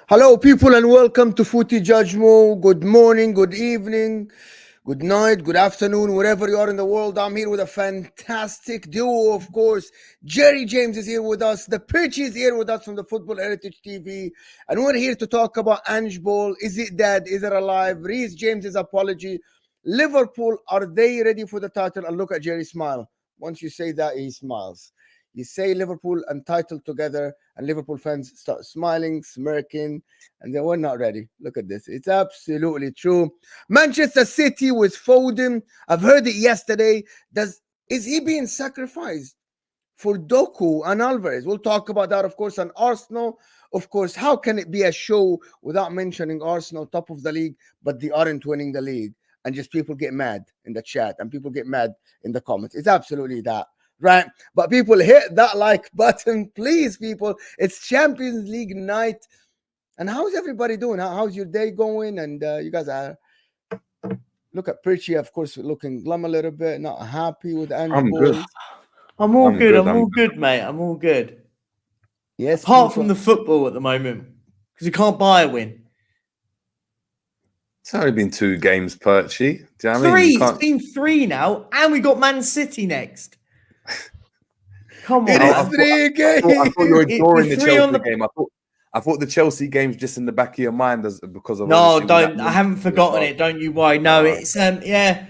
Hello, people, and welcome to Footy Judgmo. Good morning, good evening, good night, good afternoon, wherever you are in the world. I'm here with a fantastic duo, of course. Jerry James is here with us. The Perchy is here with us from the Football Heritage TV. And we're here to talk about Ange Ball. Is it dead? Is it alive? Reece James's apology. Liverpool, are they ready for the title? And look at Jerry smile. Once you say that, he smiles. You say Liverpool and title together, and Liverpool fans start smiling, smirking, and they were not ready. Look at this. It's absolutely true. Manchester City with Foden. I've heard it yesterday. Is he being sacrificed for Doku and Alvarez? We'll talk about that, of course, and Arsenal. Of course, how can it be a show without mentioning Arsenal, top of the league, but they aren't winning the league? And just people get mad in the chat and people get mad in the comments. It's absolutely that. Right, but people, hit that like button, please, people. It's Champions League night, and how's everybody doing? How's your day going? And you guys are look at Perchy, of course, looking glum a little bit, not happy with Ange. I'm good. I'm all good. I'm all good, mate. I'm all good. Yes, apart from the football at the moment, because you can't buy a win. It's only been 2 games, Perchy. Do you know what I Three. mean? It's been 3 now, and we got Man City next. Come on. It is 3 games. I thought you were ignoring the Chelsea the... game. I thought the Chelsea game's just in the back of your mind because of no, don't. I haven't forgotten it. Don't you worry. No, it's yeah.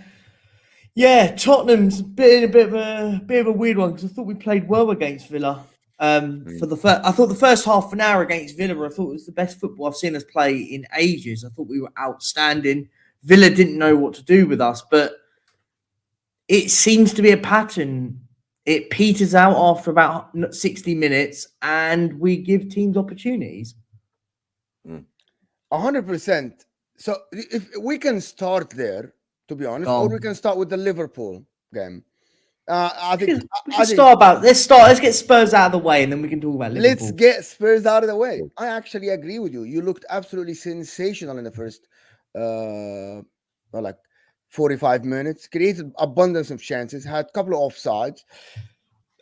Tottenham's been a bit of a weird one because I thought we played well against Villa. For the first, I thought the first half an hour against Villa, I thought it was the best football I've seen us play in ages. I thought we were outstanding. Villa didn't know what to do with us, but it seems to be a pattern. It peters out after about 60 minutes, and we give teams opportunities. 100%. So if we can start there, to be honest, or we can start with the Liverpool game. I think let's get Spurs out of the way, and then we can talk about Liverpool. Let's get Spurs out of the way. I actually agree with you. You looked absolutely sensational in the first, 45 minutes. Created abundance of chances. Had a couple of offsides,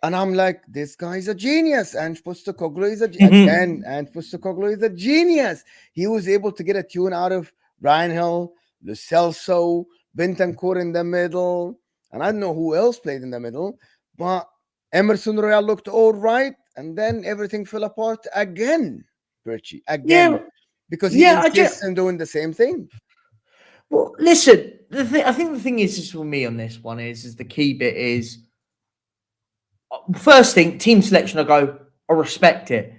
and I'm like, this guy's a genius. And Postecoglou is a genius. He was able to get a tune out of Ryan Hill, Lo Celso, Bentancur in the middle. And I don't know who else played in the middle, but Emerson Royal looked all right, and then everything fell apart again, Perchy. Because he insists on doing the same thing. Well, listen, I think the thing is, just for me on this one is the key bit is, first thing, team selection, I respect it.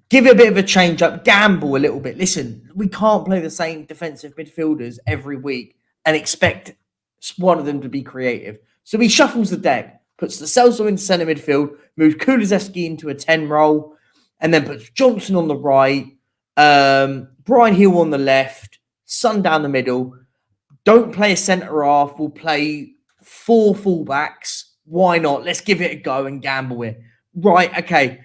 Give it a bit of a change up, gamble a little bit. Listen, we can't play the same defensive midfielders every week and expect one of them to be creative. So he shuffles the deck, puts the Celso into centre midfield, moves Kulusevski into a 10 role, and then puts Johnson on the right, Brian Hill on the left, Son down the middle. Don't play a centre half. We'll play 4 fullbacks. Why not? Let's give it a go and gamble it. Right, okay.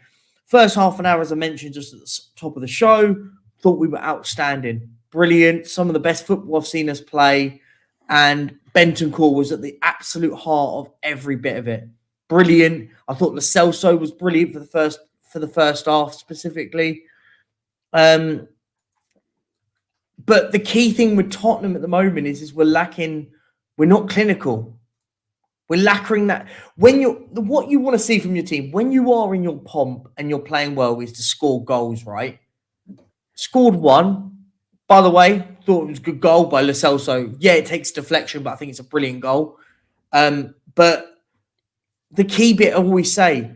First half an hour, as I mentioned just at the top of the show, thought we were outstanding. Brilliant. Some of the best football I've seen us play. And Bentancur was at the absolute heart of every bit of it. Brilliant. I thought Lo Celso was brilliant for the first half specifically. But the key thing with Tottenham at the moment is we're not clinical. We're lacking that. What you want to see from your team when you are in your pomp and you're playing well is to score goals, right? Scored 1. By the way, thought it was a good goal by Lo Celso. Yeah, it takes deflection, but I think it's a brilliant goal. But the key bit I always say,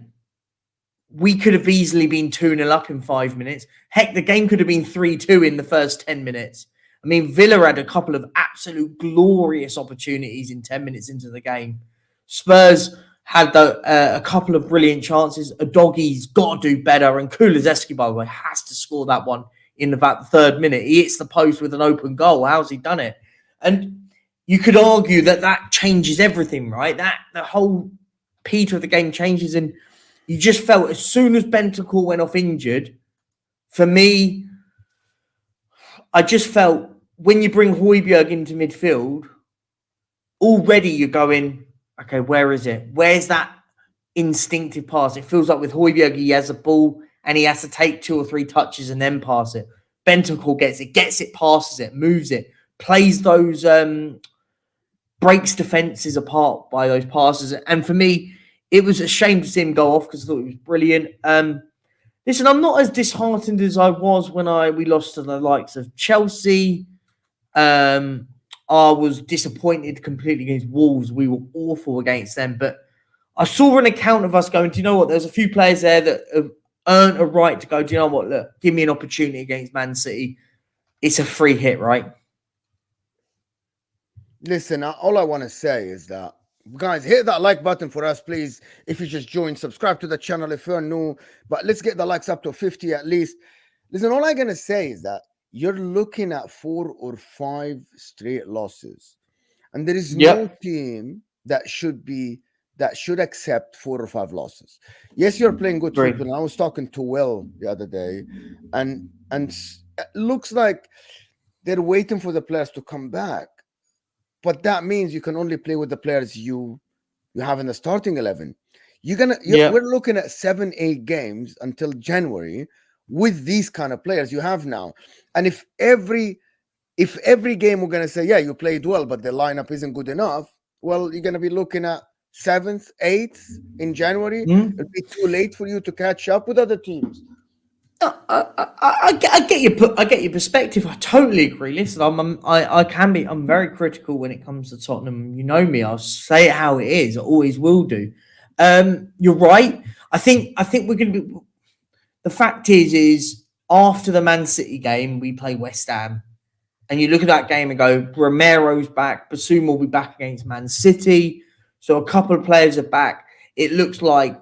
we could have easily been 2-0 up in 5 minutes. Heck, the game could have been 3-2 in the first 10 minutes. I mean, Villa had a couple of absolute glorious opportunities in 10 minutes into the game. Spurs had a couple of brilliant chances. Udogie's got to do better. And Kulusevski, by the way, has to score that one in about the 3rd minute. He hits the post with an open goal. How's he done it? And you could argue that changes everything, right? That the whole Peter of the game changes. And you just felt as soon as Bentancur went off injured, for me, I just felt when you bring Højbjerg into midfield, already you're going, okay, where is it? Where's that instinctive pass? It feels like with Højbjerg, he has a ball and he has to take 2 or 3 touches and then pass it. Bentancur gets it, passes it, moves it, plays those breaks defenses apart by those passes. And for me, it was a shame to see him go off because I thought it was brilliant. Listen, I'm not as disheartened as I was when we lost to the likes of Chelsea. I was disappointed completely against Wolves. We were awful against them. But I saw an account of us going, do you know what? There's a few players there that have earned a right to go, do you know what? Look, give me an opportunity against Man City. It's a free hit, right? Listen, all I want to say is that, guys, hit that like button for us, please. If you just joined, subscribe to the channel if you're new. But let's get the likes up to 50 at least. Listen, all I'm going to say is that you're looking at 4 or 5 straight losses. And there is no team that should accept 4 or 5 losses. Yes, you're playing good football. I was talking to Will the other day, and it looks like they're waiting for the players to come back. But that means you can only play with the players you have in the starting 11. We're looking at 7-8 games until January with these kind of players you have now. And if every game we're gonna say, yeah, you played well, but the lineup isn't good enough, well, you're gonna be looking at 7th, 8th in January. It'll be too late for you to catch up with other teams. I get your perspective. I totally agree. Listen, I'm very critical when it comes to Tottenham. You know me. I'll say it how it is. I always will do. You're right. I think we're going to be. The fact is after the Man City game, we play West Ham, and you look at that game and go, Romero's back. Basuma will be back against Man City. So a couple of players are back. It looks like,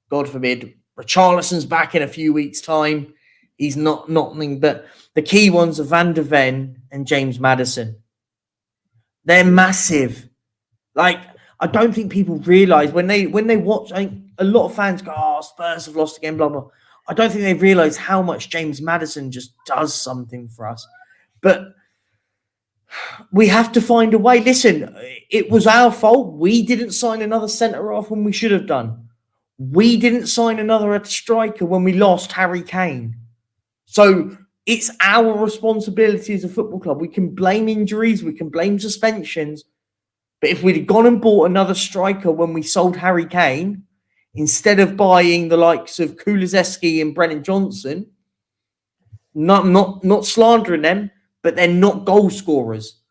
God forbid, Richarlison's back in a few weeks' time. He's not nothing, but the key ones are Van der Ven and James Maddison. They're massive. Like, I don't think people realise when they watch. I think a lot of fans go, "Oh, Spurs have lost again." Blah blah. I don't think they realise how much James Maddison just does something for us. But we have to find a way. Listen, it was our fault. We didn't sign another centre half when we should have done. We didn't sign another striker when we lost Harry Kane. So it's our responsibility as a football club. We can blame injuries, we can blame suspensions. But if we'd gone and bought another striker when we sold Harry Kane, instead of buying the likes of Kulusevski and Brennan Johnson, not slandering them, but they're not goal scorers.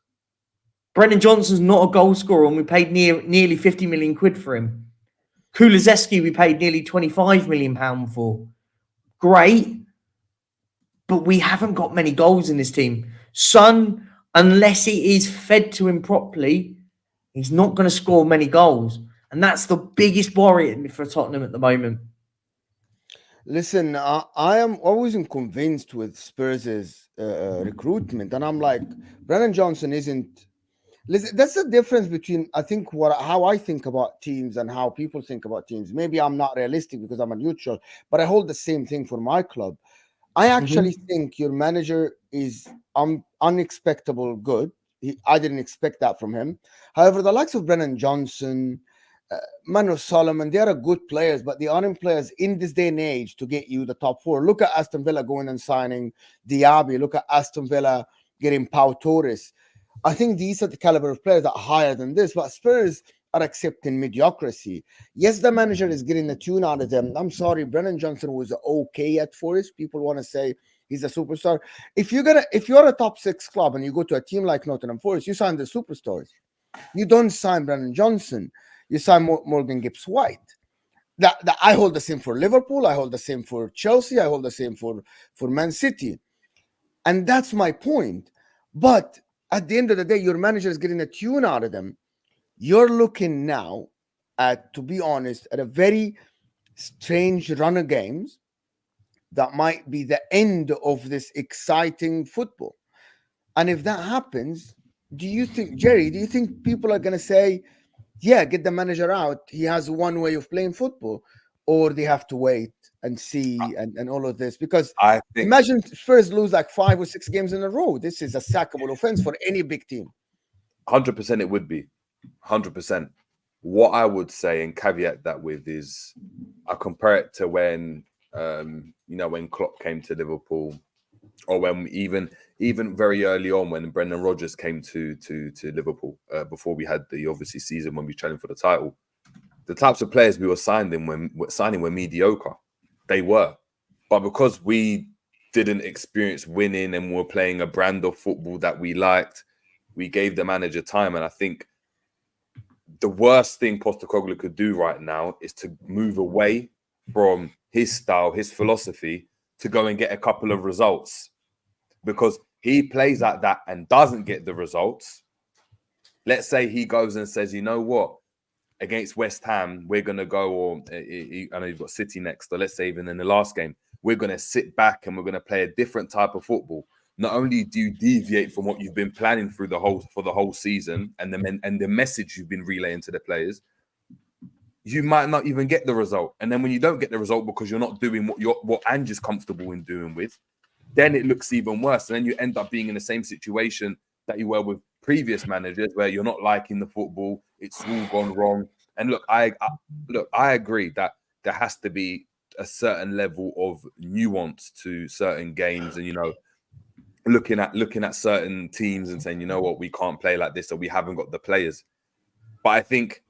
Brennan Johnson's not a goal scorer, and we paid nearly 50 million quid for him. Kulusevski, we paid nearly £25 million for. Great, but we haven't got many goals in this team. Son, unless he is fed to him properly, he's not going to score many goals. And that's the biggest worry for Tottenham at the moment. Listen, I am always convinced with Spurs' recruitment. And I'm like, Brennan Johnson isn't... Listen, that's the difference between, I think, how I think about teams and how people think about teams. Maybe I'm not realistic because I'm a neutral, but I hold the same thing for my club. I actually think your manager is unexpectable good. I didn't expect that from him. However, the likes of Brennan Johnson, Manu Solomon, they are good players, but they aren't players in this day and age to get you the top 4. Look at Aston Villa going and signing Diaby. Look at Aston Villa getting Pau Torres. I think these are the caliber of players that are higher than this, but Spurs are accepting mediocrity. Yes, the manager is getting the tune out of them. I'm sorry, Brennan Johnson was okay at Forest. People want to say he's a superstar. If you're a top 6 club and you go to a team like Nottingham Forest, you sign the superstars. You don't sign Brennan Johnson. You sign Morgan Gibbs-White. That I hold the same for Liverpool. I hold the same for Chelsea. I hold the same for Man City. And that's my point. But at the end of the day, your manager is getting a tune out of them. You're looking now at, to be honest, at a very strange run of games that might be the end of this exciting football. And if that happens, do you think people are going to say, yeah, get the manager out, he has one way of playing football, or they have to wait and see and all of this? Because I think, imagine Spurs lose like 5 or 6 games in a row. This is a sackable offense for any big team. 100% it would be. 100%. What I would say and caveat that with is I compare it to when, when Klopp came to Liverpool or when even very early on when Brendan Rodgers came to Liverpool before we had the obviously season when we challenged for the title, the types of players we were signing were mediocre. They were, but because we didn't experience winning and were playing a brand of football that we liked, we gave the manager time. And I think the worst thing Postecoglou could do right now is to move away from his style, his philosophy, to go and get a couple of results. Because he plays like that and doesn't get the results. Let's say he goes and says, you know what, against West Ham, we're going to go, or I know you've got City next, or let's say even in the last game, we're going to sit back and we're going to play a different type of football. Not only do you deviate from what you've been planning for the whole season and the message you've been relaying to the players, you might not even get the result. And then when you don't get the result because you're not doing what Ange is comfortable in doing with, then it looks even worse. And then you end up being in the same situation that you were with previous managers, where you're not liking the football, it's all gone wrong. And look, I agree that there has to be a certain level of nuance to certain games, and looking at certain teams and saying, you know what, we can't play like this, or we haven't got the players. But I think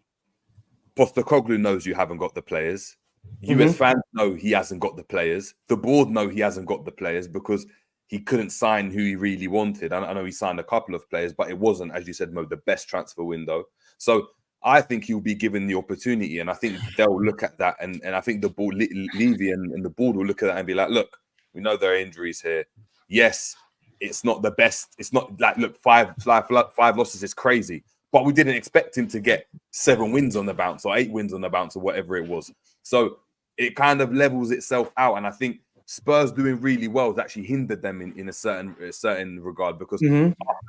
Postecoglou knows you haven't got the players. You as fans know he hasn't got the players. The board know he hasn't got the players because he couldn't sign who he really wanted. I know he signed a couple of players, but it wasn't, as you said, Mo, the best transfer window. So I think he'll be given the opportunity, and I think they'll look at that, and I think the board, Levy and the board will look at that and be like, look, we know there are injuries here. Yes, it's not the best. It's not like, look, five losses is crazy, but we didn't expect him to get 7 wins on the bounce or 8 wins on the bounce or whatever it was. So it kind of levels itself out, and I think Spurs doing really well has actually hindered them in a certain regard, because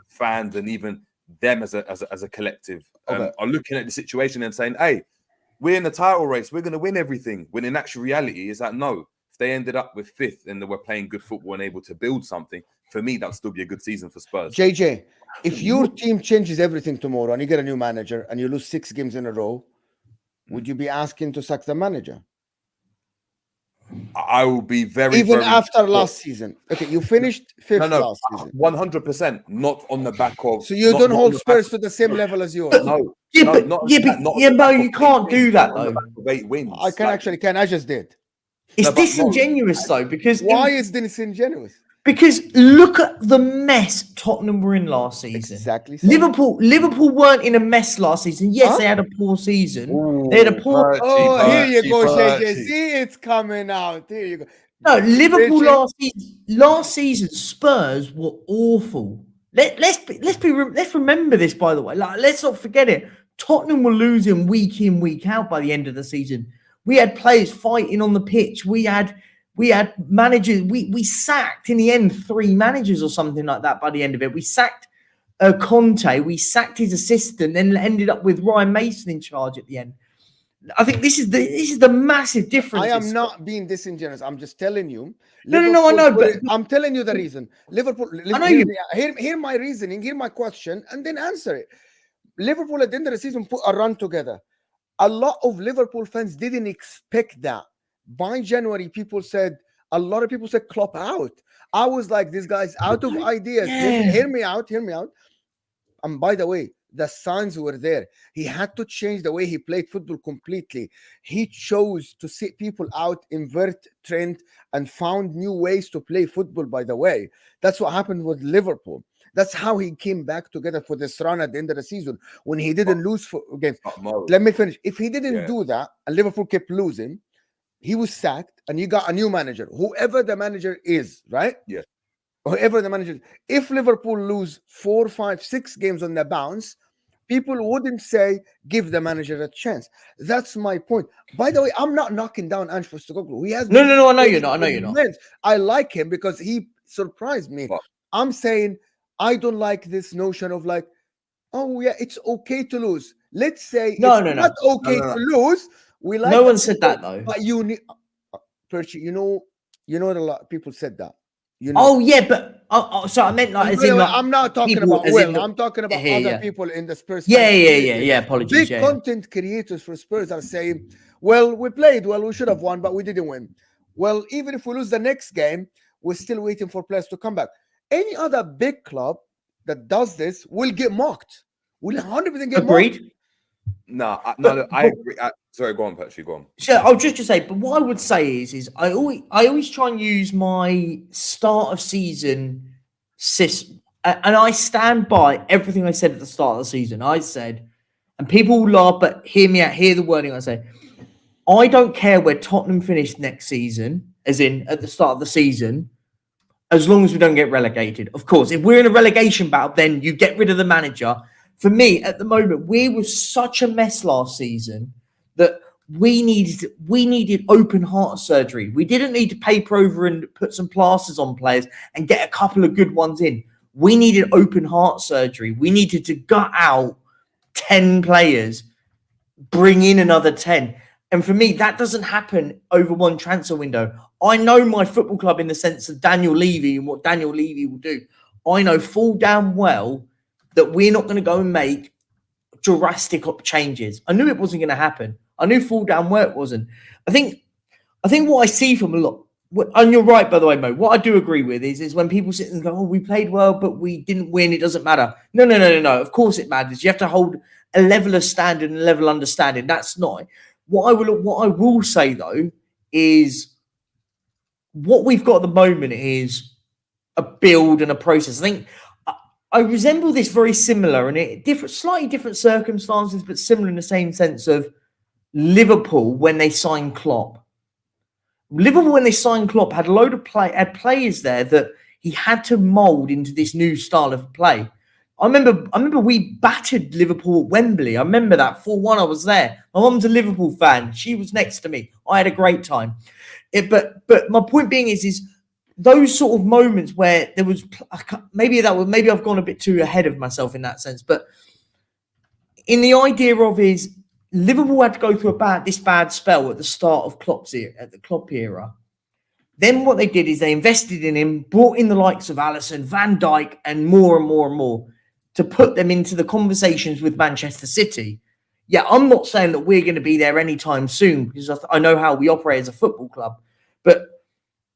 fans and even them as a collective are looking at the situation and saying, hey, we're in the title race, we're going to win everything, when in actual reality is that no, if they ended up with 5th and they were playing good football and able to build something, for me that'd still be a good season for Spurs. JJ, if your team changes everything tomorrow and you get a new manager and you lose 6 games in a row, would you be asking to sack the manager? I will be very, even very after last season. Okay, you finished 5th last season. 100%, not on the back of. So you don't hold Spurs to the same level as yours. No, but you can't do that though. 8 wins. I can. I just did. It's disingenuous though, because why is disingenuous? Because look at the mess Tottenham were in last season. Exactly. So. Liverpool weren't in a mess last season. Yes, they had a poor season. They had a poor. Here you go, JJ. See, it's coming out. Here you go. No, Liverpool last season, Spurs were awful. Let's remember this, by the way. Like, let's not forget it. Tottenham were losing week in, week out by the end of the season. We had players fighting on the pitch. We had managers. We sacked in the end 3 managers or something like that by the end of it. We sacked Conte. We sacked his assistant, then ended up with Ryan Mason in charge at the end. I think this is the massive difference. I am not being disingenuous. I'm just telling you. No, I know, but I'm telling you the reason. Liverpool. I know you. Hear my reasoning. Hear my question, and then answer it. Liverpool at the end of the season put a run together. A lot of Liverpool fans didn't expect that. By January, a lot of people said Klopp out. I was like, this guy's out of ideas. Yeah. Hear me out. And by the way, the signs were there. He had to change the way he played football completely. He chose to sit people out, invert trend, and found new ways to play football, by the way. That's what happened with Liverpool. That's how he came back together for this run at the end of the season when he didn't lose games. Let me finish. If he didn't do that and Liverpool kept losing, he was sacked and you got a new manager, whoever the manager is, right? Yes. Whoever the manager is. If Liverpool lose 4, 5, 6 games on the bounce, people wouldn't say, give the manager a chance. That's my point. By the way, I'm not knocking down Ange Postecoglou. He has no, I know you're not. I like him because he surprised me. What? I'm saying I don't like this notion of like, oh yeah, it's okay to lose. Let's say not okay to lose. We like no one said that though. But you need Perchy, you know a lot of people said that. Oh yeah, but so I meant like I'm not talking about I'm talking about other people in the Spurs. Yeah. Apologies. Big content creators for Spurs are saying, well, we played well, we should have won, but we didn't win. Well, even if we lose the next game, we're still waiting for players to come back. Any other big club that does this will get mocked. Will 100% get mocked. Agreed. No, I But- agree. Sorry, go on, Perchy, go on. So I'll just say, but what I would say is I always try and use my start of season system, and I stand by everything I said at the start of the season. I said, and people will laugh, but hear me out. Hear the wording I say. I don't care where Tottenham finish next season, as in at the start of the season, as long as we don't get relegated. Of course, if we're in a relegation battle, then you get rid of the manager. For me, at the moment, we were such a mess last season that we needed open heart surgery. We didn't need to paper over and put some plasters on players and get a couple of good ones in. We needed open heart surgery. We needed to gut out 10 players, bring in another 10. And for me, that doesn't happen over one transfer window. I know my football club in the sense of Daniel Levy and what Daniel Levy will do. I know full damn well that we're not going to go and make drastic changes. I knew it wasn't going to happen. I knew full damn well it wasn't. I think what I see from a lot, and you're right, by the way, Mo, what I do agree with is when people sit and go, oh, we played well, but we didn't win. It doesn't matter. No. Of course it matters. You have to hold a level of standard and a level of understanding. That's not what I will say, though, is what we've got at the moment is a build and a process. I think I resemble this very similar and slightly different circumstances, but similar in the same sense of Liverpool when they signed Klopp. Liverpool, when they signed Klopp, had a load of players there that he had to mould into this new style of play. I remember we battered Liverpool at Wembley. I remember that 4-1. I was there. My mum's a Liverpool fan. She was next to me. I had a great time. But my point being is those sort of moments where there was maybe I've gone a bit too ahead of myself in that sense. But in the idea of is Liverpool had to go through this bad spell at the start of the Klopp era. Then what they did is they invested in him, brought in the likes of Alisson, Van Dijk, and more to put them into the conversations with Manchester City. Yeah, I'm not saying that we're going to be there anytime soon because I know how we operate as a football club. But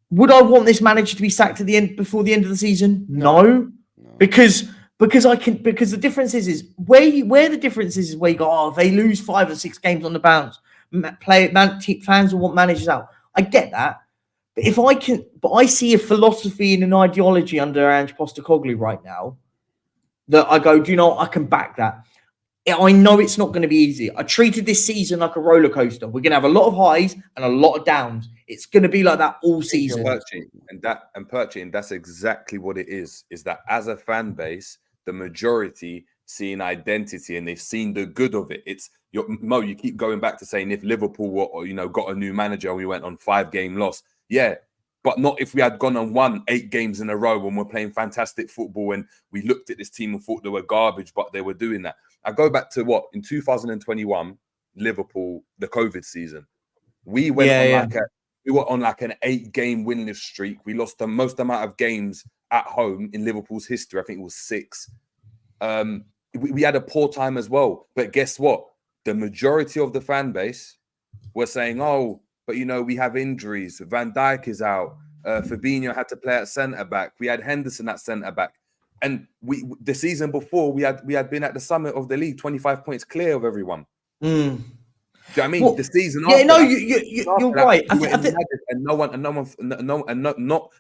would I want this manager to be sacked before the end of the season? No. Because the difference is where the difference is where you go, oh, if they lose 5 or 6 games on the bounce, fans will want managers out. I get that. But I see a philosophy and an ideology under Ange Postecoglou right now that I go, do you know what? I can back that. I know it's not going to be easy. I treated this season like a roller coaster. We're going to have a lot of highs and a lot of downs. It's going to be like that all season. Perchy, and that's exactly what it is that as a fan base, the majority see an identity and they've seen the good of it. Mo, you keep going back to saying if Liverpool got a new manager and we went on 5-game loss. Yeah, but not if we had gone and won 8 games in a row when we're playing fantastic football and we looked at this team and thought they were garbage, but they were doing that. I go back to in 2021, Liverpool, the COVID season. We went we were on like an 8-game winless streak. We lost the most amount of games at home in Liverpool's history. I think it was 6. We had a poor time as well. But guess what? The majority of the fan base were saying, oh, but, we have injuries. Van Dijk is out. Fabinho had to play at centre-back. We had Henderson at centre-back. And the season before, we had been at the summit of the league, 25 points clear of everyone. Do you know what I mean? Well, the season after you're right.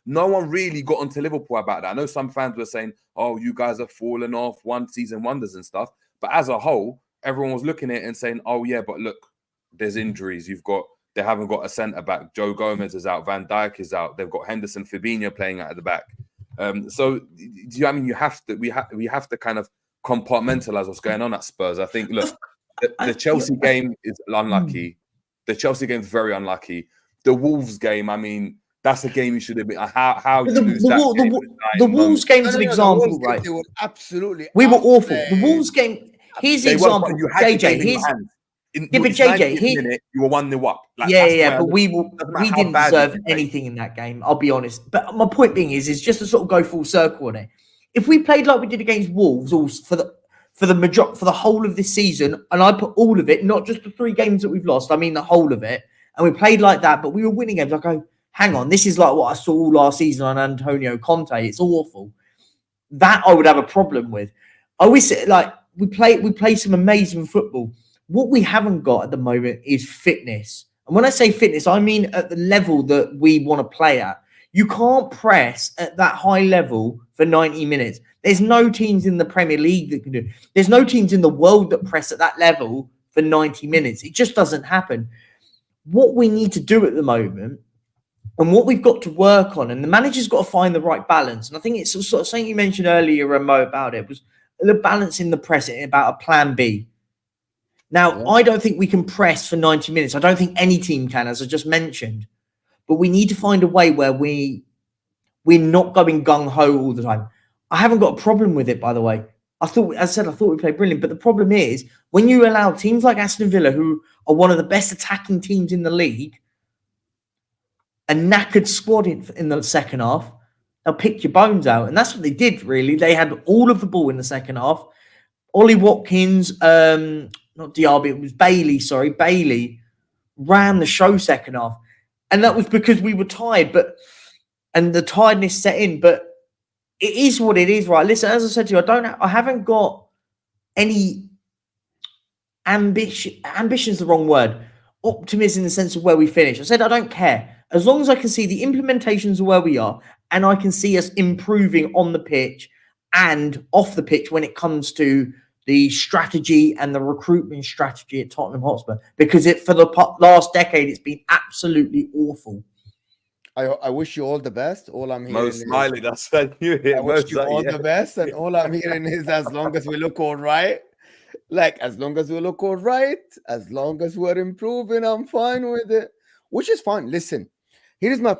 No one really got onto Liverpool about that. I know some fans were saying, oh, you guys have fallen off, one-season wonders and stuff. But as a whole, everyone was looking at it and saying, oh, yeah, but look, there's injuries. They haven't got a centre-back. Joe Gomez is out. Van Dijk is out. They've got Henderson, Fabinho playing out at the back. So, do you know what I mean? We have to kind of compartmentalize what's going on at Spurs. I think, look, the Chelsea game is unlucky. The Chelsea game is very unlucky. The Wolves game, I mean, that's a game you should have been. How you lose that? The Wolves game is an example, right? They were absolutely. We were awful. The Wolves game. Here's the example. JJ, you were 1-0 up. But we didn't deserve anything in that game. I'll be honest. But my point being is just to sort of go full circle on it. If we played like we did against Wolves for the whole of this season, and I put all of it, not just the 3 games that we've lost, I mean the whole of it, and we played like that, but we were winning games. I go, hang on, this is like what I saw all last season on Antonio Conte. It's awful. That I would have a problem with. I always say, like, we play some amazing football. What we haven't got at the moment is fitness. And when I say fitness, I mean at the level that we want to play at. You can't press at that high level for 90 minutes. There's no teams in the Premier League that can do it. There's no teams in the world that press at that level for 90 minutes. It just doesn't happen. What we need to do at the moment and what we've got to work on, and the manager's got to find the right balance. And I think it's sort of something you mentioned earlier, Mo, about it, was the balance in the press, about a plan B. Now, I don't think we can press for 90 minutes. I don't think any team can, as I just mentioned. But we need to find a way where we're not going gung-ho all the time. I haven't got a problem with it, by the way. I thought we played brilliant. But the problem is, when you allow teams like Aston Villa, who are one of the best attacking teams in the league, a knackered squad in the second half, they'll pick your bones out. And that's what they did, really. They had all of the ball in the second half. Ollie Watkins, not Diaby, it was Bailey, sorry. Bailey ran the show second half. And that was because we were tired, and the tiredness set in. But it is what it is, right? Listen, as I said to you, I haven't got any ambition. Ambition is the wrong word. Optimism in the sense of where we finish. I said I don't care. As long as I can see the implementations of where we are, and I can see us improving on the pitch and off the pitch when it comes to the strategy and the recruitment strategy at Tottenham Hotspur, because for the last decade, it's been absolutely awful. I wish you all the best. All I'm hearing Most Smiley, that's when you hear. I wish you all the best, and all I'm hearing is as long as we look all right, as long as we look all right, as long as we're improving, I'm fine with it, which is fine. Listen, here's my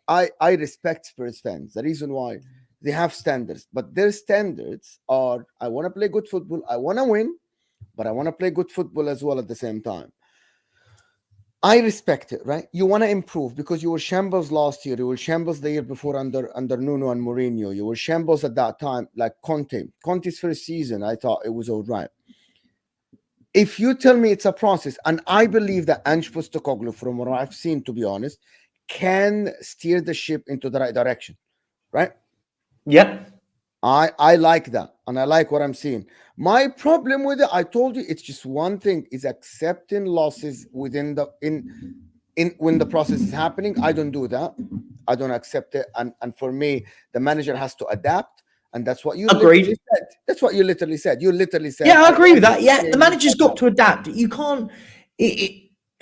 I respect Spurs fans. The reason why, they have standards, but their standards are, I want to play good football, I want to win, but I want to play good football as well at the same time. I respect it, right? You want to improve because you were shambles last year, you were shambles the year before under Nuno and Mourinho, you were shambles at that time, like Conte's first season, I thought it was all right. If you tell me it's a process, and I believe that Ange Postecoglou, from what I've seen, to be honest, can steer the ship into the right direction, right? Yep. I like that, and I like what I'm seeing. My problem with it, I told you, it's just one thing, is accepting losses within when the process is happening. I don't do that. I don't accept it. And for me, the manager has to adapt, and that's what you literally said. That's what you literally said. You literally said. Yeah, I agree with that. Yeah, the manager's got to adapt. You can't.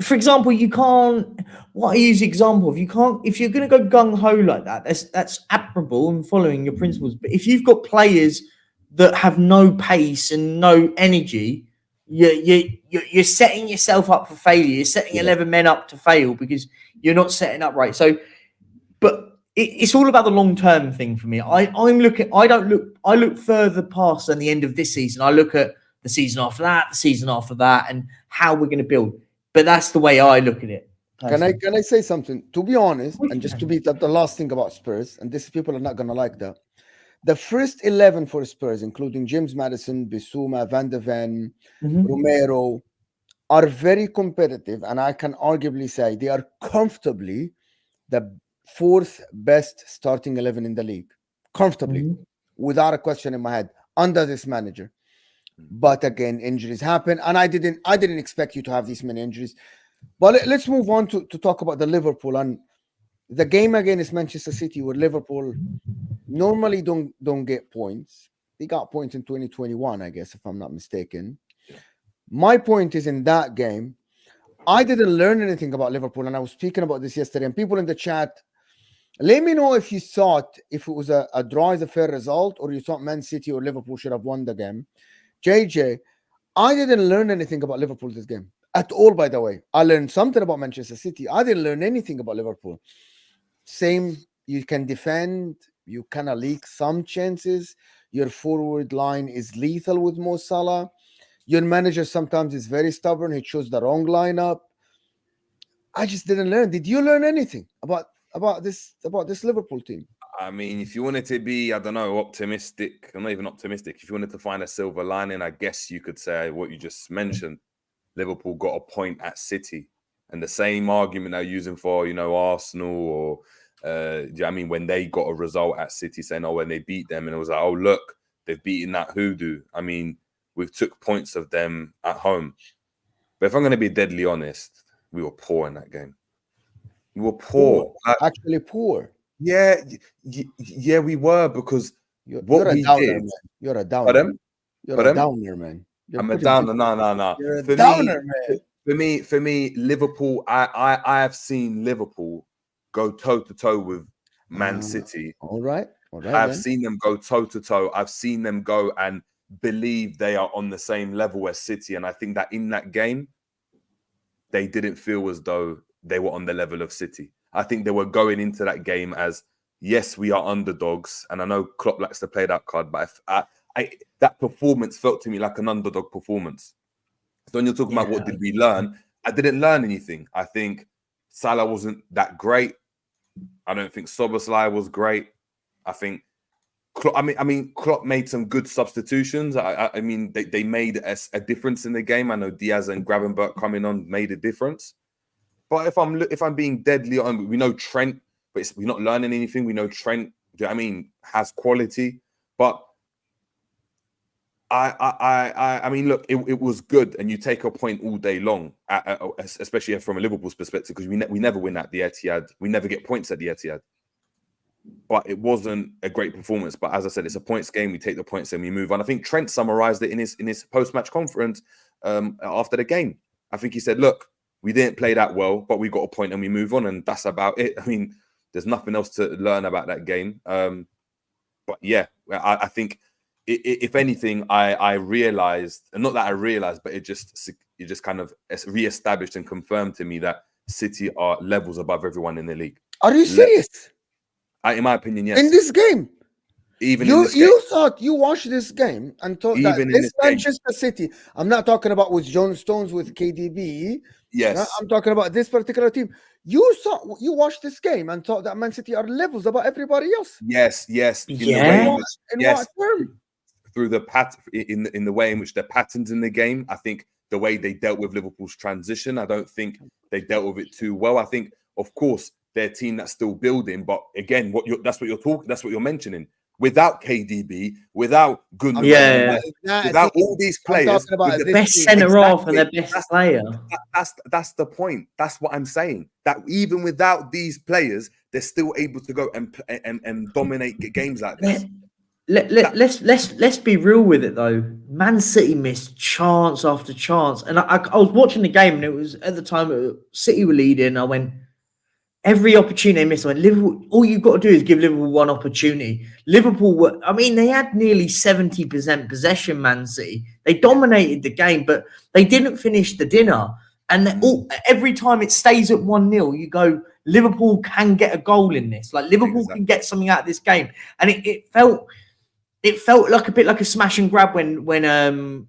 For example, you can't. What I use the example of, you can't. If you're going to go gung ho like that, that's admirable and following your principles. But if you've got players that have no pace and no energy, you're setting yourself up for failure. You're setting 11 men up to fail because you're not setting up right. So, but it's all about the long term thing for me. I look further past than the end of this season. I look at the season after that, the season after that, and how we're going to build. But that's the way I look at it. Personally. Can I say something? To be honest, and just to be the last thing about Spurs, and this people are not going to like that. The first 11 for Spurs, including James Maddison, Bissouma, Van de Ven, Romero, are very competitive, and I can arguably say they are comfortably the fourth best starting 11 in the league. Comfortably, without a question in my head, under this manager. But again, injuries happen, and I didn't expect you to have these many injuries. But let's move on to talk about the Liverpool and the game against Manchester City, where Liverpool normally don't get points. They got points in 2021, I guess, if I'm not mistaken. My point is, in that game, I didn't learn anything about Liverpool, and I was speaking about this yesterday, and people in the chat, let me know if you thought if it was a draw is a fair result, or you thought Man City or Liverpool should have won the game. JJ, I didn't learn anything about Liverpool this game at all, by the way. I learned something about Manchester City. I didn't learn anything about Liverpool. Same, you can defend, you kind of leak some chances. Your forward line is lethal with Mo Salah. Your manager sometimes is very stubborn. He chose the wrong lineup. I just didn't learn. Did you learn anything about this Liverpool team? I mean, if you wanted to be, I don't know, optimistic, I'm not even optimistic. If you wanted to find a silver lining, I guess you could say what you just mentioned. Liverpool got a point at City. And the same argument they're using for, Arsenal or, do you know what I mean, when they got a result at City saying, when they beat them, and it was like, oh, look, they've beaten that hoodoo. I mean, we took points of them at home. But if I'm going to be deadly honest, we were poor in that game. We were poor. Actually poor. Yeah, we were, because you're a downer, man. You're a downer. Pardon? You're a downer, man. I'm a downer. No. You're a downer, man. For me, Liverpool. I have seen Liverpool go toe to toe with Man City. All right. I've seen them go toe to toe. I've seen them go and believe they are on the same level as City, and I think that in that game, they didn't feel as though they were on the level of City. I think they were going into that game as, yes, we are underdogs, and I know Klopp likes to play that card, but that performance felt to me like an underdog performance. So when you're talking about what did we learn, I didn't learn anything. I think Salah wasn't that great. I don't think Szoboszlai was great. I think Klopp made some good substitutions. I mean, they made a difference in the game. I know Diaz and Gravenberch coming on made a difference. But if I'm being deadly on, we know Trent, but we're not learning anything. We know Trent, has quality. But I mean, look, it was good, and you take a point all day long, especially from a Liverpool's perspective, because we never win at the Etihad. We never get points at the Etihad. But it wasn't a great performance. But as I said, it's a points game. We take the points and we move on. I think Trent summarized it in his post-match conference after the game. I think he said, look, we didn't play that well, but we got a point and we move on. And that's about it. I mean, there's nothing else to learn about that game. But yeah, I think if anything, I realized, and not that I realized, but it just kind of reestablished and confirmed to me that City are levels above everyone in the league. Are you serious? In my opinion, yes. In this game, in this game, you thought you watched this game and thought even that this Manchester City. I'm not talking about with John Stones with KDB. Yes, I'm talking about this particular team. You watched this game and thought that Man City are levels above everybody else. Yes. In what term? Through the in the way in which the patterns in the game. I think the way they dealt with Liverpool's transition. I don't think they dealt with it too well. I think, of course, they're a team that's still building, but again, that's what you're mentioning. Without KDB, without Gundogan, without all these players, the best centre half and the best player. That's the point. That's what I'm saying. That even without these players, they're still able to go and dominate games like this. Let's be real with it though. Man City missed chance after chance, and I was watching the game, and it was at the time City were leading. I went, every opportunity they missed. I went, Liverpool, all you've got to do is give Liverpool one opportunity. Liverpool they had nearly 70% possession. Man City, they dominated the game, but they didn't finish the dinner. And every time it stays at 1-0, you go, Liverpool can get a goal in this. Like Liverpool can get something out of this game, and it felt like a bit like a smash and grab when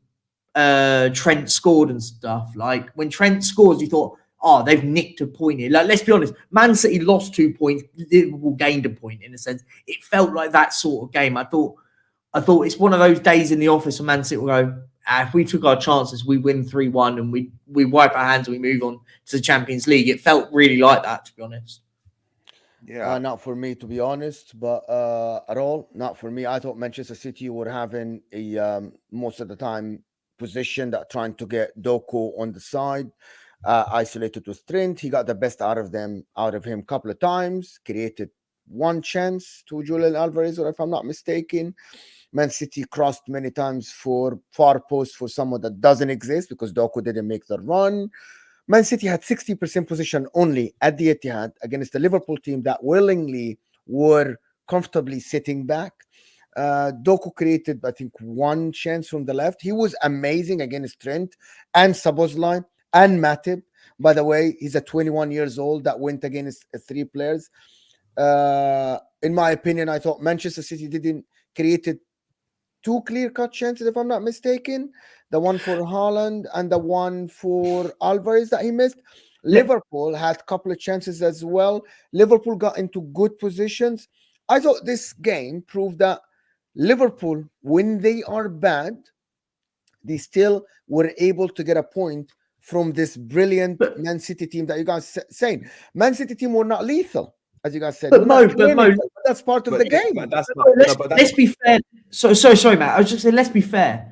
Trent scored and stuff. Like when Trent scores, you thought, oh, they've nicked a point here. Like, let's be honest, Man City lost 2 points, Liverpool gained a point in a sense. It felt like that sort of game. I thought it's one of those days in the office and Man City will go, if we took our chances, we win 3-1 and we wipe our hands and we move on to the Champions League. It felt really like that, to be honest. Yeah, not for me, to be honest, but at all, not for me. I thought Manchester City were having a most of the time position that trying to get Doku on the side, isolated with Trent. He got the best out of him a couple of times, created one chance to Julian Alvarez, or if I'm not mistaken. Man City crossed many times for far post for someone that doesn't exist because Doku didn't make the run. Man City had 60% position only at the Etihad against the Liverpool team that willingly were comfortably sitting back. Doku created, I think, one chance from the left. He was amazing against Trent and Szoboszlai and Matip. By the way, he's a 21 years old that went against 3 players. In my opinion, I thought Manchester City didn't create 2 clear-cut chances, if I'm not mistaken. The one for Haaland and the one for Alvarez that he missed. Liverpool had a couple of chances as well. Liverpool got into good positions. I thought this game proved that Liverpool, when they are bad, they still were able to get a point from this brilliant But- Man City team that you guys saying. Man City team were not lethal, as you guys said. But We're not Mo, but Mo, clinical, but that's part of the game. But that's No, not. let's, No, but let's be fair. Sorry, Matt. I was just saying, let's be fair.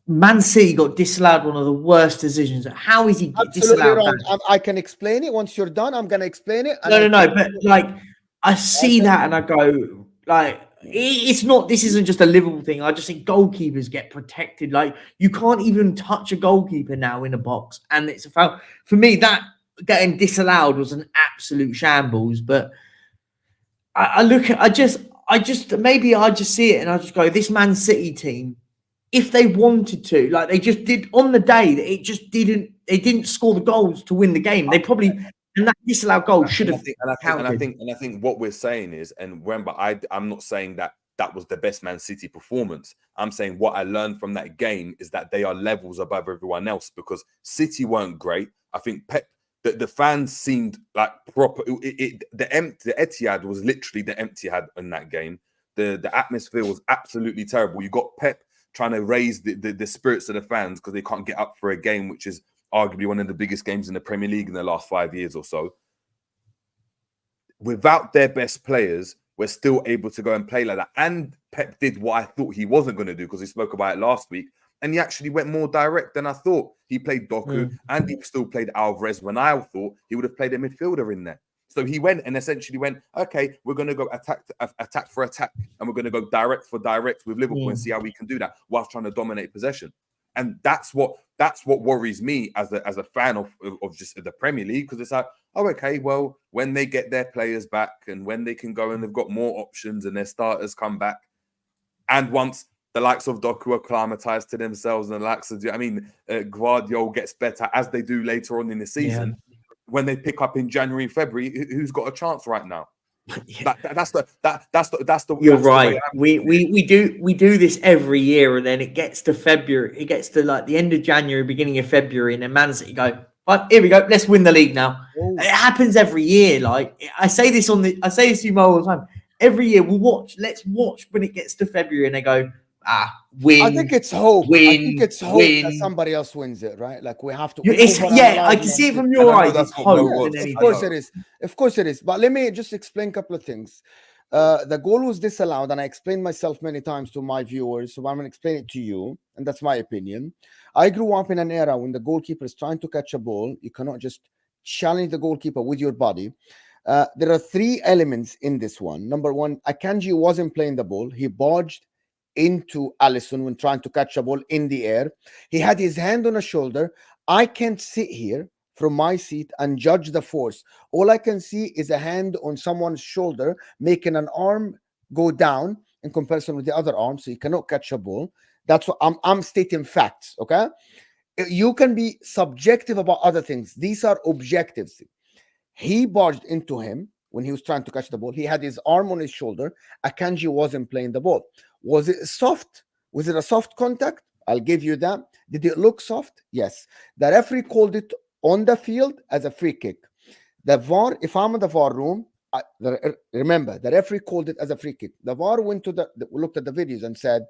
Man City got disallowed one of the worst decisions. How is he Absolutely disallowed wrong. that? I can explain it once you're done. I'm gonna explain it. No. But like, I see that and I go, like, it's not. This isn't just a Liverpool thing. I just think goalkeepers get protected. Like, you can't even touch a goalkeeper now in a box, and it's a foul. For me, that getting disallowed was an absolute shambles. But I look at, I just maybe I just see it and I just go, this Man City team, if they wanted to, like they just did on the day, that it just didn't. They didn't score the goals to win the game. They probably, and that disallowed goal should have counted. And I think what we're saying is, and remember, I'm not saying that was the best Man City performance. I'm saying what I learned from that game is that they are levels above everyone else, because City weren't great. I think Pep, the fans seemed like proper. The Etihad was literally the Etihad in that game. The atmosphere was absolutely terrible. You got Pep trying to raise the spirits of the fans because they can't get up for a game, which is arguably one of the biggest games in the Premier League in the last 5 years or so. Without their best players, we're still able to go and play like that. And Pep did what I thought he wasn't going to do, because he spoke about it last week. And he actually went more direct than I thought. He played Doku and he still played Alvarez, when I thought he would have played a midfielder in there. So he went and essentially went, okay, we're going to go attack for attack, and we're going to go direct for direct with Liverpool and see how we can do that whilst trying to dominate possession. And that's what worries me as a fan of just the Premier League, because it's like, oh, okay, well, when they get their players back and when they can go and they've got more options and their starters come back, and once the likes of Doku acclimatized to themselves and the likes of, Guardiola gets better, as they do later on in the season, when they pick up in January, February, who's got a chance right now? That's the. You're right. We do this every year, and then it gets to February. It gets to like the end of January, beginning of February, and then Man City go, right, here we go. Let's win the league now. Oh. It happens every year. Like I say this to you all the time. Every year let's watch when it gets to February, and they go, win. I think it's hope. Win, I think it's hope win. that somebody else wins it, right? Like we have to. I can see it from your eyes. It's hope. Of course it is. Of course it is. But let me just explain a couple of things. The goal was disallowed, and I explained myself many times to my viewers, so I'm going to explain it to you, and that's my opinion. I grew up in an era when the goalkeeper is trying to catch a ball. You cannot just challenge the goalkeeper with your body. There are three elements in this one. Number one, Akanji wasn't playing the ball. He barged into Alisson when trying to catch a ball in the air. He had his hand on a shoulder. I can't sit here from my seat and judge the force. All I can see is a hand on someone's shoulder making an arm go down in comparison with the other arm, so you cannot catch a ball. That's what I'm stating facts, okay? You can be subjective about other things. These are objectives. He barged into him when he was trying to catch the ball. He had his arm on his shoulder. Akanji wasn't playing the ball. Was it soft? Was it a soft contact? I'll give you that. Did it look soft? Yes. The referee called it on the field as a free kick. The VAR, if I'm in the VAR room, remember, the referee called it as a free kick. The VAR went to looked at the videos and said,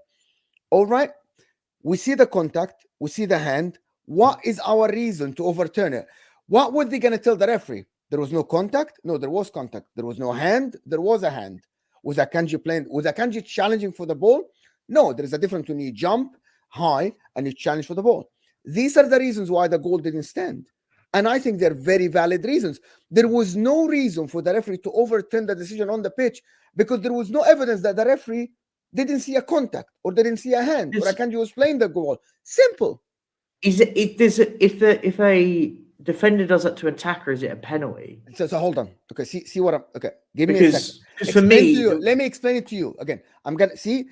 all right, we see the contact, we see the hand. What is our reason to overturn it? What were they going to tell the referee? There was no contact? No, there was contact. There was no hand? There was a hand. Was Akanji playing? Was Akanji challenging for the ball? No, there is a difference between you jump high and you challenge for the ball. These are the reasons why the goal didn't stand. And I think they're very valid reasons. There was no reason for the referee to overturn the decision on the pitch, because there was no evidence that the referee didn't see a contact or didn't see a hand or Akanji was playing the goal. Simple. If a defender does that to attacker, is it a penalty? So hold on. Okay, see what I'm. Okay, give me a second. Because for me, let me explain it to you again. I'm gonna see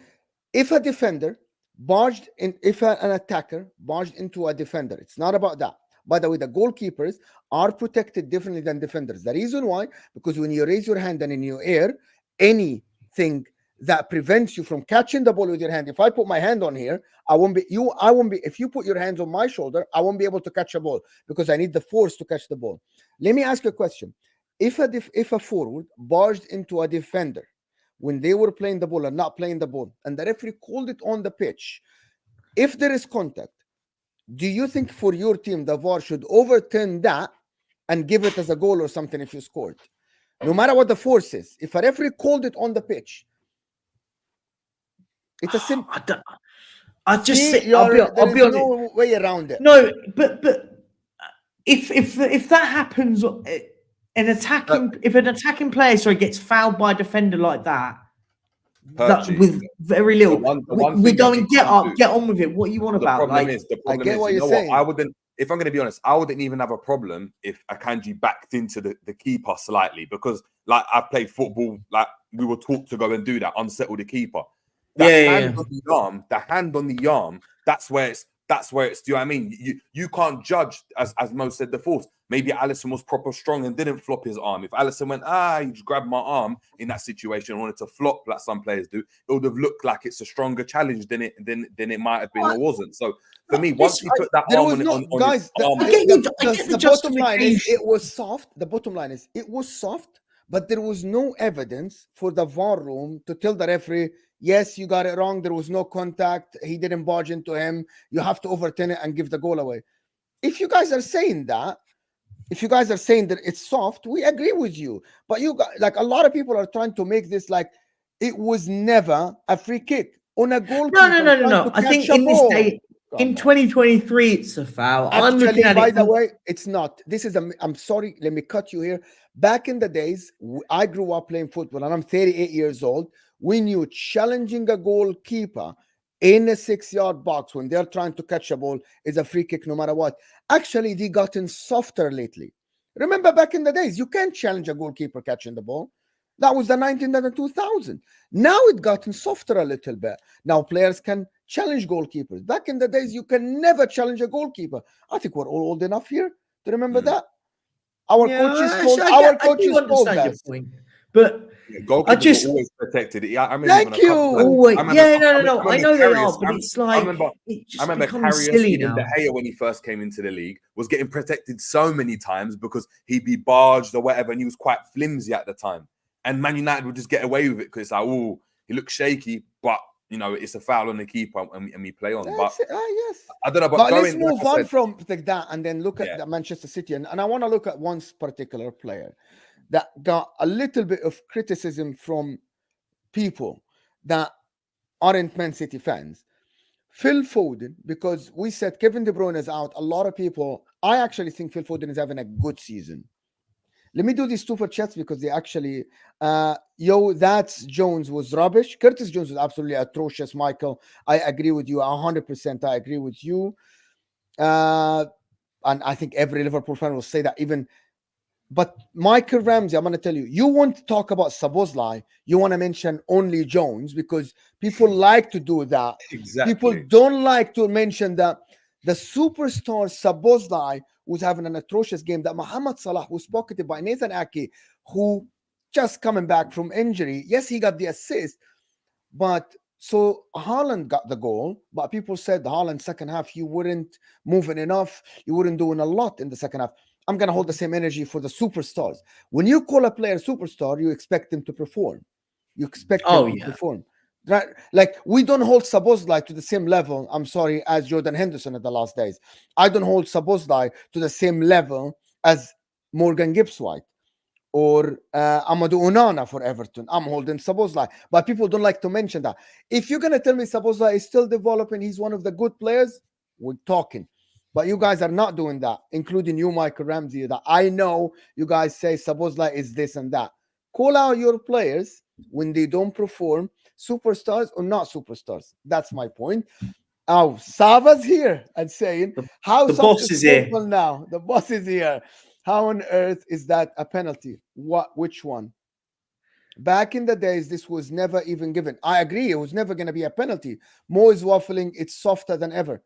if a defender barged in, if an attacker barged into a defender. It's not about that. By the way, the goalkeepers are protected differently than defenders. The reason why, because when you raise your hand and in your air, anything that prevents you from catching the ball with your hand. If I put my hand on here, I won't be. If you put your hands on my shoulder, I won't be able to catch a ball because I need the force to catch the ball. Let me ask you a question. If a forward barged into a defender when they were playing the ball and not playing the ball, and the referee called it on the pitch, if there is contact, Do you think for your team the VAR should overturn that and give it as a goal or something if you scored? No matter what the force is, if a referee called it on the pitch, it's a simple. I just See, think, I'll there be is honest. no way around it. No, but if that happens, if an attacking player gets fouled by a defender like that, Perchy, with very little, the one we thing go that and we get can't up, do. get on with it. What you want The about? problem Like, is, the I problem get is, what you you're know what? saying. I wouldn't, if I'm going to be honest, I wouldn't even have a problem if Akanji backed into the keeper slightly, because like I've played football, like we were taught to go and do that, unsettle the keeper. On the arm, the hand on the arm, that's where it's, do you know what I mean? You can't judge, as Mo said, the force. Maybe Alisson was proper strong and didn't flop his arm. If Alisson went, he just grabbed my arm in that situation and wanted to flop like some players do, it would have looked like it's a stronger challenge than it might have been or wasn't. So for me, once he put that There arm was on, no on guys. his arm, I get the The bottom line is justification. it was soft. The bottom line is it was soft, but there was no evidence for the VAR room to tell the referee, yes, you got it wrong. There was no contact. He didn't barge into him. You have to overturn it and give the goal away. If you guys are saying that, it's soft, we agree with you. But you got, like, a lot of people are trying to make this like it was never a free kick on a goalkeeper. No. I think in this day, in 2023, it's a foul. I'm looking at by it. the way, it's not. This is I'm sorry. Let me cut you here. Back in the days, I grew up playing football, and I'm 38 years old. We knew challenging a goalkeeper in a 6-yard box when they're trying to catch a ball is a free kick, no matter what. Actually, they gotten softer lately. Remember, back in the days, you can't challenge a goalkeeper catching the ball. That was the 1900 2000. Now it gotten softer a little bit. Now players can challenge goalkeepers. Back in the days, you can never challenge a goalkeeper. I think we're all old enough here to remember that. Our coaches told your us. point, but goalkeepers were always protected. I remember Thank you. Always, I know they are, but it's like I remember Karius, even De Gea, when he first came into the league, was getting protected so many times because he'd be barged or whatever, and he was quite flimsy at the time. And Man United would just get away with it because it's like, oh, he looks shaky, but you know, it's a foul on the keeper and we play on. Yes. I don't know, but let's move on from that and then look at the Manchester City. And I want to look at one particular player that got a little bit of criticism from people that aren't Man City fans. Phil Foden, because we said Kevin De Bruyne is out. A lot of people, I actually think Phil Foden is having a good season. Let me do these super chats because they actually, that's Jones was rubbish. Curtis Jones was absolutely atrocious, Michael. I agree with you 100%. I agree with you. And I think every Liverpool fan will say that even. But Michael Ramsey, I'm going to tell you, you want to talk about Szoboszlai, you want to mention only Jones because people like to do that. Exactly. People don't like to mention that the superstar Szoboszlai was having an atrocious game, that Mohamed Salah was pocketed by Nathan Ake, who just coming back from injury. Yes, he got the assist, but so Haaland got the goal, but people said Haaland second half, you weren't moving enough, you weren't doing a lot in the second half. I'm going to hold the same energy for the superstars. When you call a player superstar, you expect them to perform. You expect them to perform. Right? Like, we don't hold Szoboszlai to the same level, I'm sorry, as Jordan Henderson at the last days. I don't hold Szoboszlai to the same level as Morgan Gibbs-White or Amadou Onana for Everton. I'm holding Szoboszlai. But people don't like to mention that. If you're going to tell me Szoboszlai is still developing, he's one of the good players, we're talking. But you guys are not doing that, including you, Michael Ramsey. That I know you guys say Szoboszlai is this and that. Call out your players when they don't perform, superstars or not superstars. That's my point. Oh, Sava's here and saying, how the boss is here now? The boss is here. How on earth is that a penalty? Which one? Back in the days, this was never even given. I agree, it was never going to be a penalty. Mo is waffling, it's softer than ever.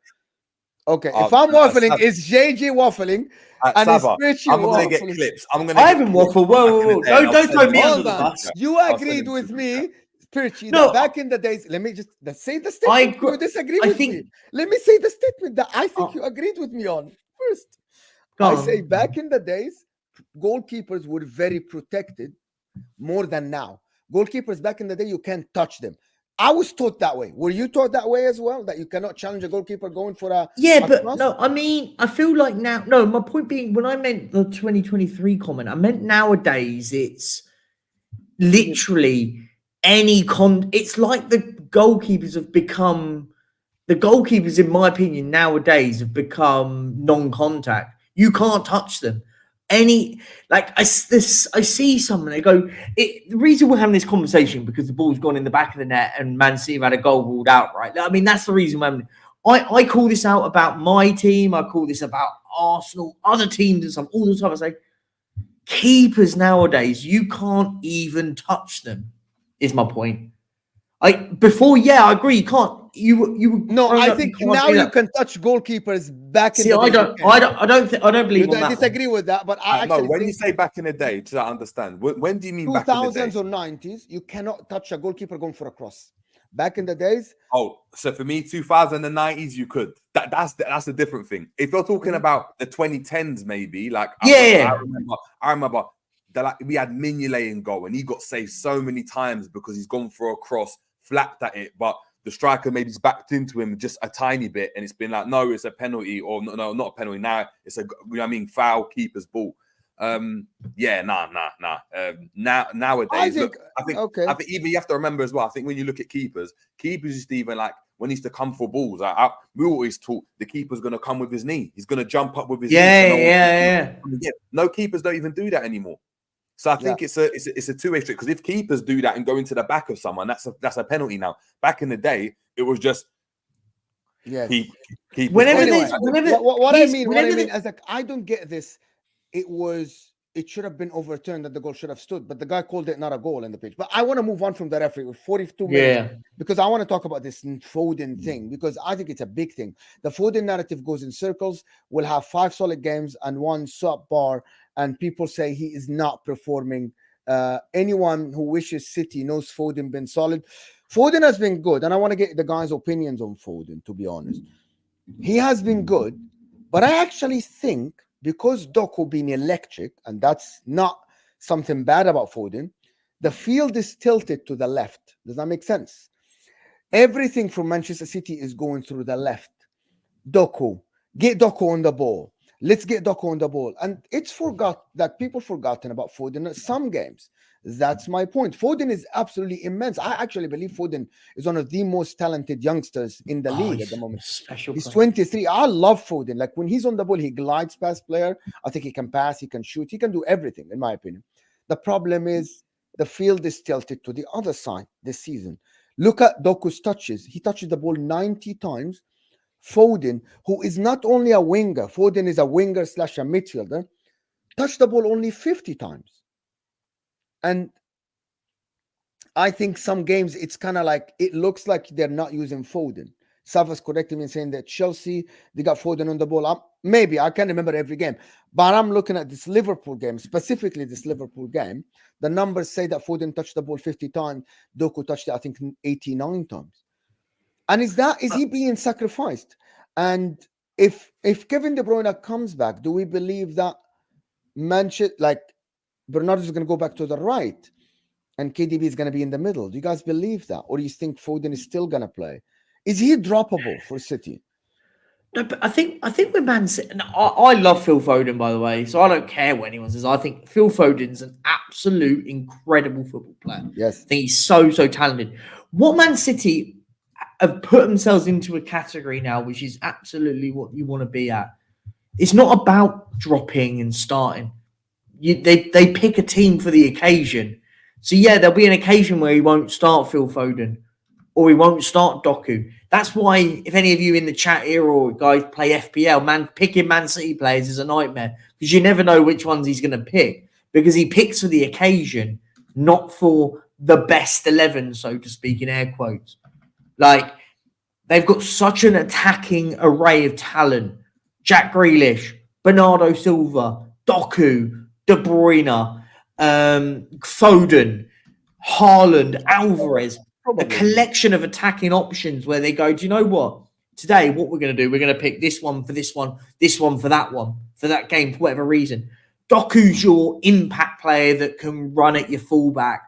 Okay, if I'm waffling, it's JJ waffling, and it's Perchy I'm going to get clips. I haven't waffled. Whoa. Don't throw me under the bus. You agreed with me, Perchy, that back in the days, let me just say the statement. You disagree with me. Let me say the statement that I think you agreed with me on first. I say back in the days, goalkeepers were very protected more than now. Goalkeepers back in the day, you can't touch them. I was taught that way. Were you taught that way as well? That you cannot challenge a goalkeeper going for a but cross? no, I mean, I feel like now. No, my point being, when I meant the 2023 comment, I meant nowadays it's literally it's like the goalkeepers have become. The goalkeepers, in my opinion, nowadays have become non-contact. You can't touch them. I see someone. They go. The reason we're having this conversation because the ball's gone in the back of the net and Man City have had a goal ruled out. Right. I mean, that's the reason. I call this out about my team. I call this about Arsenal, other teams, and some all the time. I say keepers nowadays, you can't even touch them. Is my point. I agree. You can't. No, I think now you can touch goalkeepers back in the day. I don't believe on that. I disagree with that, but I actually when you say back in the day, to understand, when do you mean back in the day? 2000s or 90s, you cannot touch a goalkeeper going for a cross. Back in the days. Oh, so for me, 2090s, you could. That's a different thing. If you're talking about the 2010s, maybe I remember that we had Mignolet in goal, and he got saved so many times because he's gone for a cross, flapped at it, but the striker maybe's backed into him just a tiny bit, and it's been like, no, it's a penalty, or no, not a penalty. Now it's foul, keeper's ball. Nowadays, I think even you have to remember as well. I think when you look at keepers just even like when he used to come for balls, we always thought the keeper's going to come with his knee. He's going to jump up with his knee. No keepers don't even do that anymore. So I think it's a two-way street, because if keepers do that and go into the back of someone, that's a penalty now. Back in the day, it was just keep. What I mean is like, I don't get this. It should have been overturned, that the goal should have stood, but the guy called it not a goal in the pitch. But I want to move on from the referee with 42 minutes because I want to talk about this Foden thing, because I think it's a big thing. The Foden narrative goes in circles. We'll have 5 solid games and 1 subpar, and people say he is not performing. Anyone who wishes City knows Foden been solid. Foden has been good, and I want to get the guys' opinions on Foden, to be honest. He has been good, but I actually think because Doku being electric, and that's not something bad about Foden, the field is tilted to the left. Does that make sense? Everything from Manchester City is going through the left. Doku, get Doku on the ball. Let's get Doku on the ball. And people forgotten about Foden at some games. That's my point. Foden is absolutely immense. I actually believe Foden is one of the most talented youngsters in the league at the moment. He's 23. I love Foden. Like when he's on the ball, he glides past player. I think he can pass, he can shoot, he can do everything, in my opinion. The problem is the field is tilted to the other side this season. Look at Doku's touches. He touches the ball 90 times. Foden, who is not only a winger, Foden is a winger / a midfielder, touched the ball only 50 times. And I think some games it's kind of like it looks like they're not using Foden. Savas corrected me in saying that Chelsea, they got Foden on the ball. Maybe I can't remember every game, but I'm looking at this Liverpool game, specifically this Liverpool game. The numbers say that Foden touched the ball 50 times. Doku touched it, I think, 89 times. And is he being sacrificed? And if Kevin De Bruyne comes back, do we believe that Manchester, like Bernardo is going to go back to the right and KDB is going to be in the middle? Do you guys believe that? Or do you think Foden is still going to play? Is he droppable for City? No, but I think with Man City, I love Phil Foden, by the way, so I don't care what anyone says. I think Phil Foden's an absolute incredible football player. Yes. I think he's so talented. What Man City have put themselves into a category now, which is absolutely what you want to be at. It's not about dropping and starting. They pick a team for the occasion. So yeah, there'll be an occasion where he won't start Phil Foden or he won't start Doku. That's why if any of you in the chat here or guys play FPL, picking Man City players is a nightmare because you never know which ones he's going to pick because he picks for the occasion, not for the best 11, so to speak, in air quotes. Like, they've got such an attacking array of talent. Jack Grealish, Bernardo Silva, Doku, De Bruyne, Foden, Haaland, Alvarez, a collection of attacking options where they go, do you know what? Today, what we're going to do, we're going to pick this one for this one for that one, for that game, for whatever reason. Doku's your impact player that can run at your fullback.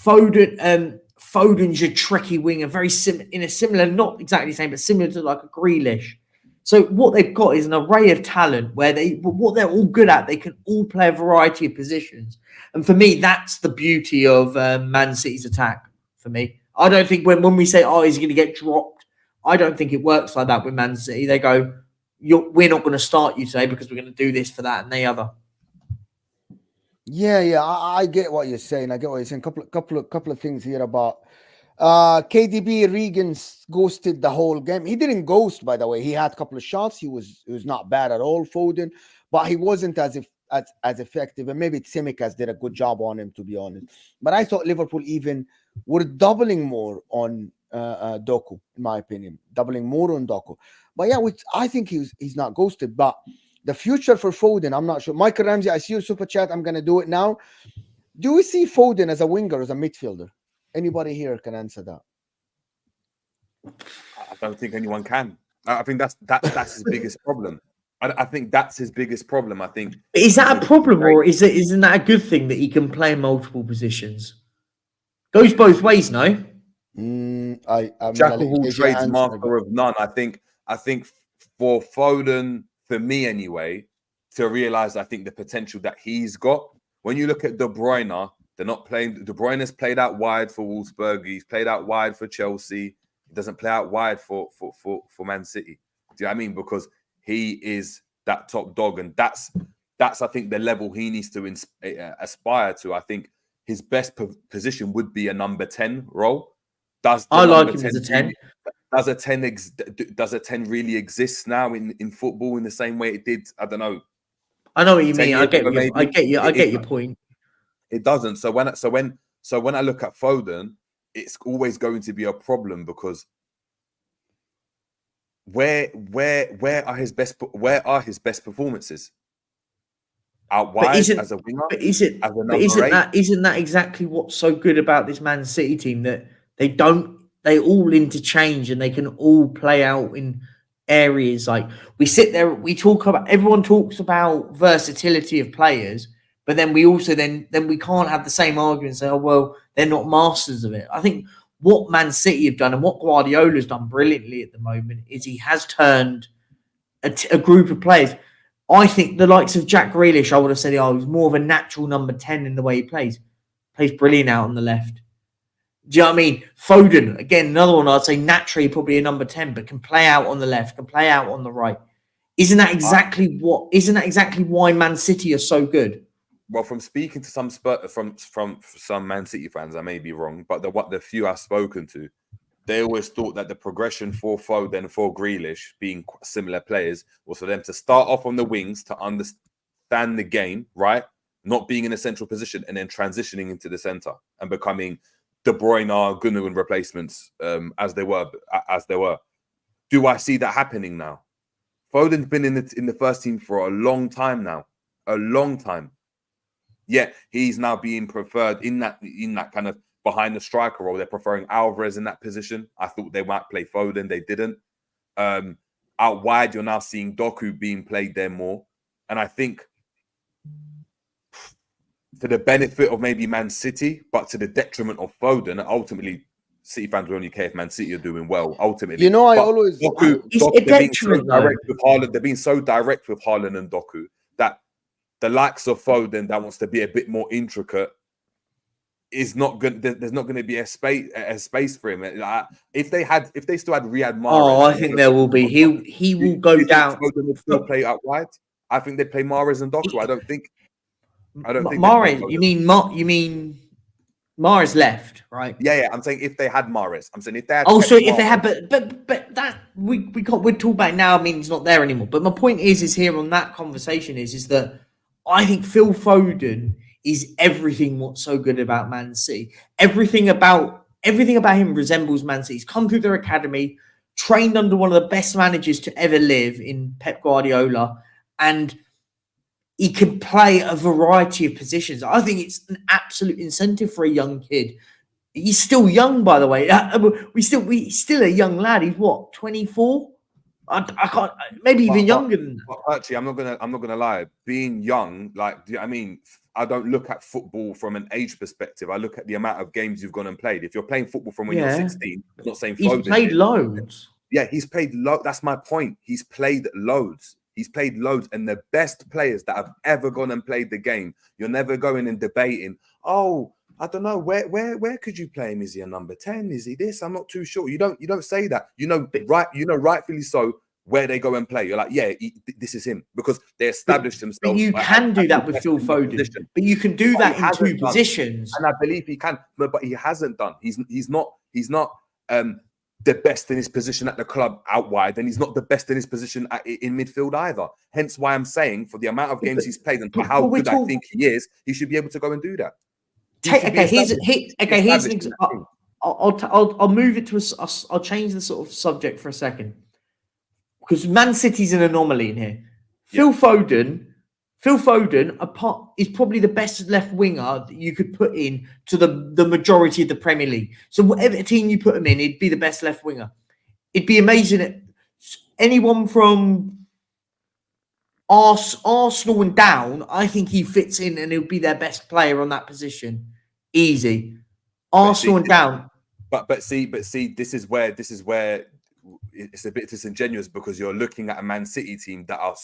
Foden Foden's your tricky winger, very in a similar, not exactly the same, but similar to like a Grealish. So what they've got is an array of talent where what they're all good at, they can all play a variety of positions. And for me, that's the beauty of Man City's attack. For me, I don't think when we say, oh, he's going to get dropped, I don't think it works like that with Man City. They go, we're not going to start you today because we're going to do this for that and the other. Yeah, I get what you're saying. I get what you're saying. Couple of things here about KDB. Regan's ghosted the whole game. He didn't ghost, by the way. He had a couple of shots. He was not bad at all, Foden, but he wasn't as effective. And maybe Tsimikas did a good job on him, to be honest. But I thought Liverpool even were doubling more on Doku, in my opinion, doubling more on Doku. But yeah, I think he's not ghosted, but. The future for Foden, I'm not sure. Michael Ramsey, I see your super chat. I'm going to do it now. Do we see Foden as a winger, as a midfielder? Anybody here can answer that? I don't think anyone can. I think that's his biggest problem. I think that's his biggest problem. I think. Is that a problem, or isn't that a good thing that he can play in multiple positions? Goes both ways, no? Jack of all trades, master of none. I think for Foden. For me, anyway, to realize, I think the potential that he's got. When you look at De Bruyne, they're not playing. De Bruyne's played out wide for Wolfsburg. He's played out wide for Chelsea. He doesn't play out wide for Man City. Do you know what I mean? Because he is that top dog, and that's I think the level he needs to aspire to. I think his best position would be a number 10 role. I like him as a 10. Does a 10 really exist now in football in the same way it did? I don't know. I know what you mean. I get your point. It doesn't. So when I look at Foden, it's always going to be a problem because where are his best performances? Out wide as a winger? But isn't that exactly what's so good about this Man City team, that they all interchange and they can all play out in areas? Like, we sit there, everyone talks about versatility of players, but then we also then we can't have the same argument and say, oh, well, they're not masters of it. I think what Man City have done and what Guardiola's done brilliantly at the moment is he has turned a group of players. I think the likes of Jack Grealish, I would have said, he's more of a natural number 10 in the way he plays. Plays brilliant out on the left. Do you know what I mean? Foden, again, another one I'd say naturally probably a number 10, but can play out on the left, can play out on the right. Isn't that exactly why Man City are so good? Well, from speaking to some from some Man City fans, I may be wrong, but the few I've spoken to, they always thought that the progression for Foden and for Grealish, being similar players, was for them to start off on the wings to understand the game, right? Not being in a central position and then transitioning into the centre and becoming De Bruyne, Gundogan replacements as they were. Do I see that happening now? Foden's been in the first team for a long time now, a long time. Yet he's now being preferred in that kind of behind the striker role. They're preferring Alvarez in that position. I thought they might play Foden, they didn't. Out wide, you're now seeing Doku being played there more, and I think, for the benefit of maybe Man City, but to the detriment of Foden, ultimately, City fans will only care if Man City are doing well, ultimately. You know, they're being so direct with Haaland and Doku that the likes of Foden that wants to be a bit more intricate is not good. There's not going to be a space for him. If they still had Riyad Mahrez, I think there will be. He will go down. Foden would still play out wide. I think they'd play Mahrez and Doku. I don't think Mahrez. You mean Mahrez left, right? Yeah. I'm saying if they had Mahrez. I'm saying if they had. If they had, but that we're talking about now. I mean, he's not there anymore. But my point is here on that conversation is that I think Phil Foden is everything what's so good about Man City. Everything about him resembles Man City. He's come through their academy, trained under one of the best managers to ever live in Pep Guardiola, and he can play a variety of positions. I think it's an absolute incentive for a young kid. He's still young, by the way. He's still a young lad. He's what, 24? I can't. Maybe even younger than that. Actually, I'm not gonna lie. Being young, like, do you know what I mean? I don't look at football from an age perspective. I look at the amount of games you've gone and played. If you're playing football from when you're 16, I'm not saying He's Foden played did. loads. Yeah, he's played That's my point. He's played loads. He's played loads, and the best players that have ever gone and played the game, you're never going and debating. Oh, I don't know where could you play him? Is he a number 10? Is he this? I'm not too sure. You don't say that. Rightfully so. Where they go and play, you're like, yeah, this is him, because they established themselves. But you can do that with Phil Foden. But you can do that in two positions, and I believe he can. But he hasn't done. He's not the best in his position at the club out wide, and he's not the best in his position in midfield either. Hence why I'm saying, for the amount of games he's played and for how good I think he is, he should be able to go and do that. Here's an example. I'll move it to I'll change the sort of subject for a second, because Man City's an anomaly in here. Phil Foden is probably the best left winger that you could put in to the majority of the Premier League. So whatever team you put him in, he'd be the best left winger. It'd be amazing. Anyone from Arsenal and down, I think he fits in and he'll be their best player on that position. Easy. Arsenal and down. But see, this is where it's a bit disingenuous, because you're looking at a Man City team that are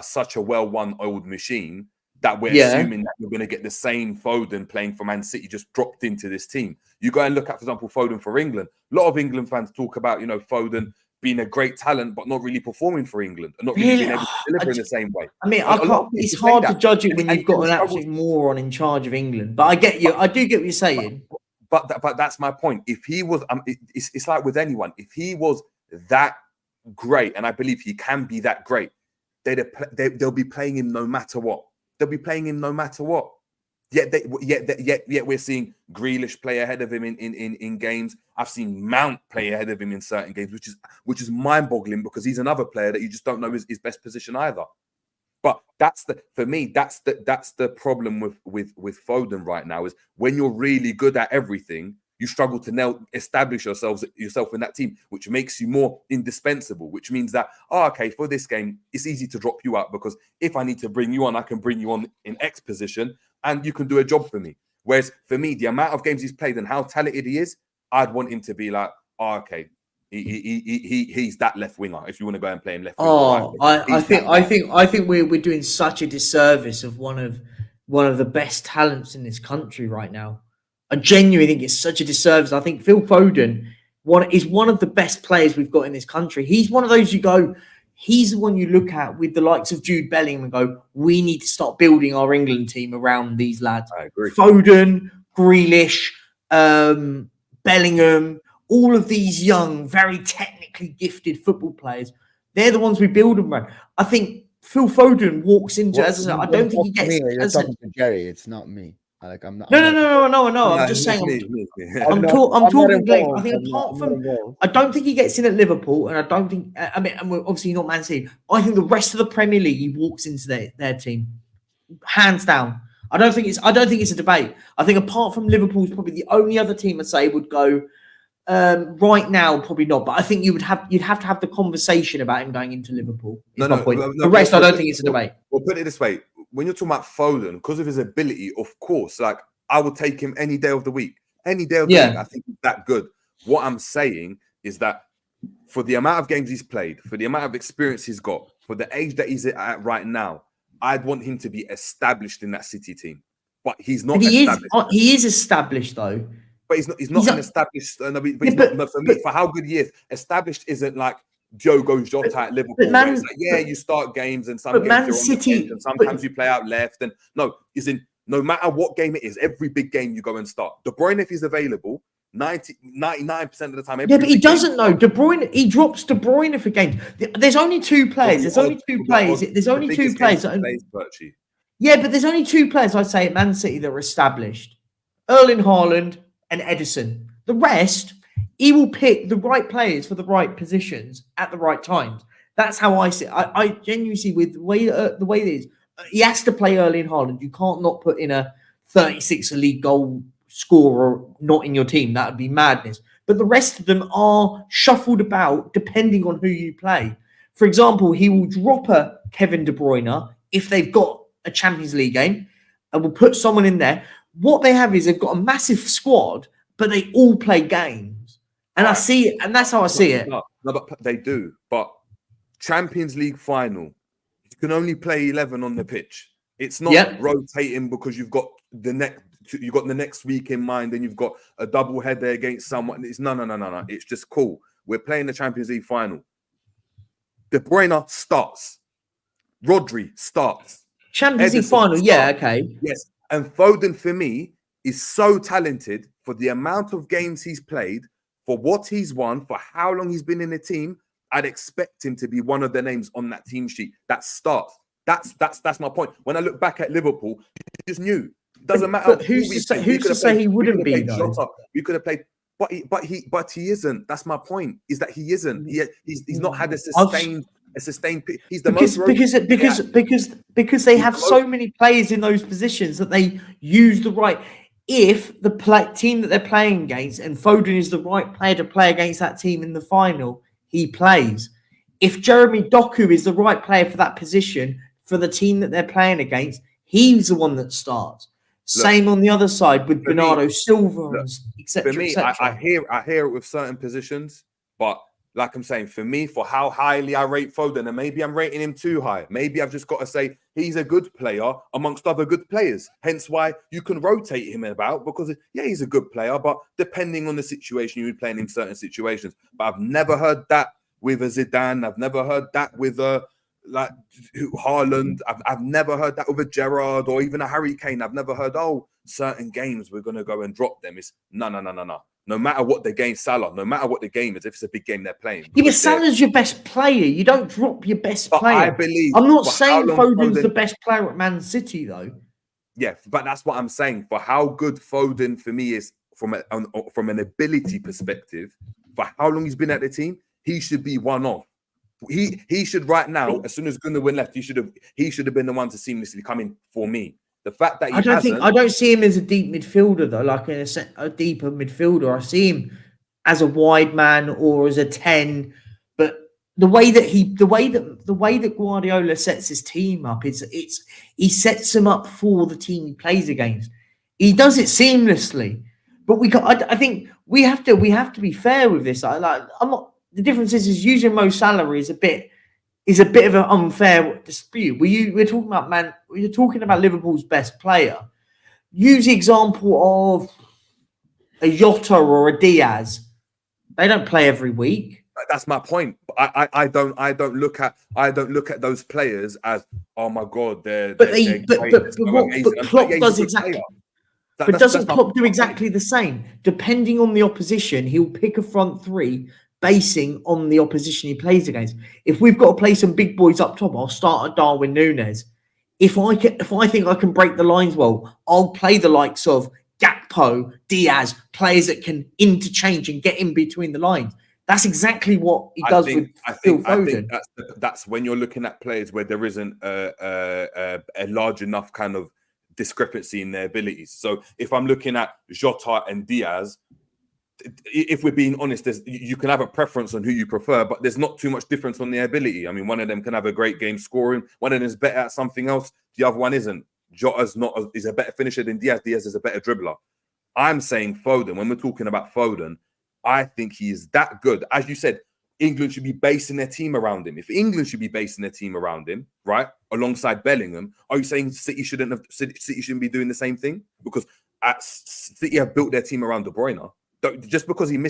such a well-won old machine that we're assuming that we're going to get the same Foden playing for Man City just dropped into this team. You go and look at, for example, Foden for England. A lot of England fans talk about, Foden being a great talent, but not really performing for England and not really being able to deliver in the same way. I mean, it's hard to judge it when you've got an absolute moron in charge of England. But I get you. I do get what you're saying. But that's my point. If he was, it's like with anyone. If he was that great, and I believe he can be that great, they'll be playing him no matter what. They'll be playing him no matter what. Yet we're seeing Grealish play ahead of him in games. I've seen Mount play ahead of him in certain games, which is mind-boggling, because he's another player that you just don't know his best position either. But that's the problem with Foden right now, is when you're really good at everything, you struggle to establish yourself in that team, which makes you more indispensable, which means that, okay, for this game, it's easy to drop you out, because if I need to bring you on, I can bring you on in X position and you can do a job for me. Whereas for me, the amount of games he's played and how talented he is, I'd want him to be like, okay, he's that left winger. If you want to go and play him left winger, I think we're doing such a disservice of one of the best talents in this country right now. I genuinely think it's such a disservice. I think Phil Foden is one of the best players we've got in this country. He's one of those he's the one you look at with the likes of Jude Bellingham and go, we need to start building our England team around these lads. I agree. Foden, Grealish, Bellingham, all of these young, very technically gifted football players, they're the ones we build them around. I think Phil Foden walks into, as I said, I don't think he gets... You're talking to Jerry, it's not me. Like, I'm not. No. I'm just saying. I'm talking. Like, I think apart from, I don't think he gets in at Liverpool, and I don't think. I mean, and we're obviously not Man City. I think the rest of the Premier League, he walks into their team, hands down. I don't think it's a debate. I think apart from Liverpool's probably the only other team I'd say would go right now, probably not. But I think you'd have to have the conversation about him going into Liverpool. The rest, I don't think it's a debate. Well, put it this way. When you're talking about Foden, because of his ability, of course, like, I would take him any day of the week. Any day of the week, I think he's that good. What I'm saying is that for the amount of games he's played, for the amount of experience he's got, for the age that he's at right now, I'd want him to be established in that City team. But he's not established. He is established, though. But he's not an established. For how good he is, established isn't like Diogo Jota at Liverpool. It's like, you start games and some games Man you're on City, the bench and sometimes you play out left. And no matter what game it is, every big game you go and start. De Bruyne, if he's available, 99% of the time. But he doesn't know. De Bruyne, he drops De Bruyne for games. There's only two players. There's only two players. Yeah, but there's only two players, I'd say, at Man City that are established. Erling Haaland and Edison. The rest, he will pick the right players for the right positions at the right times. That's how I see it. I genuinely see with the way it is. He has to play Erling Haaland. You can't not put in a 36 league goal scorer not in your team. That would be madness. But the rest of them are shuffled about depending on who you play. For example, he will drop a Kevin De Bruyne if they've got a Champions League game and will put someone in there. What they have is they've got a massive squad, but they all play games. And I see it, and that's how I see it. No, but they do. But Champions League final, you can only play 11 on the pitch. It's not rotating because you've got the next week in mind, and you've got a double header against someone. It's no. It's just cool. We're playing the Champions League final. De Bruyne starts. Rodri starts. Champions League final, okay. Yes, and Foden for me is so talented for the amount of games he's played, for what he's won, for how long he's been in the team. I'd expect him to be one of the names on that team sheet that starts. That's my point. When I look back at Liverpool, you just knew. It doesn't matter. But who's to say he wouldn't be though? We could have played, but he isn't. That's my point. Is that he isn't. He's not had a sustained. He's the because they have so many players in those positions that they use the right. If the team that they're playing against and Foden is the right player to play against that team in the final, he plays. If Jeremy Doku is the right player for that position for the team that they're playing against, he's the one that starts. Same on the other side with Bernardo Silva, etc. For me, I hear it with certain positions, but like I'm saying, for me, for how highly I rate Foden, and maybe I'm rating him too high. Maybe I've just got to say he's a good player amongst other good players. Hence why you can rotate him about, because he's a good player, but depending on the situation, you're playing in certain situations. But I've never heard that with a Zidane. I've never heard that with like Haaland. I've never heard that with a Gerrard or even a Harry Kane. I've never heard, certain games we're going to go and drop them. It's no. No matter what the game, Salah, no matter what the game is, if it's a big game they're playing. Yeah, but Salah's your best player. You don't drop your best player. I believe. I'm not saying Foden's the best player at Man City, though. Yeah, but that's what I'm saying. For how good Foden for me is from an ability perspective, for how long he's been at the team, he should be one of. He should right now, as soon as Gundogan left, he should have been the one to seamlessly come in for me. The fact that I don't see him as a deep midfielder though, like a deeper midfielder. I see him as a wide man or as a 10. But the way that Guardiola sets his team up, he sets them up for the team he plays against. He does it seamlessly. But I think we have to be fair with this. The difference is using Mo Salah is a bit of an unfair dispute. We're talking about Liverpool's best player. Use the example of a Jota or a Diaz. They don't play every week. That's my point. I don't look at those players as, oh my god, they're Klopp does exactly. But doesn't Klopp do exactly the same? Depending on the opposition, he'll pick a front three basing on the opposition he plays against. If we've got to play some big boys up top, I'll start at Darwin Núñez. If I think I can break the lines well, I'll play the likes of Gakpo, Diaz, players that can interchange and get in between the lines. That's exactly what he does with Phil Foden. I think that's when you're looking at players where there isn't a large enough kind of discrepancy in their abilities. So if I'm looking at Jota and Diaz, if we're being honest, you can have a preference on who you prefer, but there's not too much difference on their ability. I mean, one of them can have a great game scoring, one of them is better at something else, the other one isn't. Jota's is a better finisher than Diaz. Diaz is a better dribbler. I'm saying Foden, when we're talking about Foden, I think he is that good. As you said, England should be basing their team around him. If England should be basing their team around him, right, alongside Bellingham, are you saying City shouldn't be doing the same thing? Because City have built their team around De Bruyne. Just because he can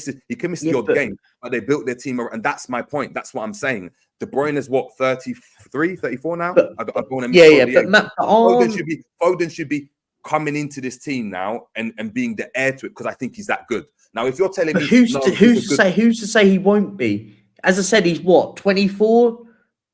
miss the odd game, but they built their team around, and that's my point. That's what I'm saying. De Bruyne is what, 33, 34 now? Foden should be coming into this team now and being the heir to it, because I think he's that good. Now, if you're telling me who's to say he won't be? As I said, he's what, 24?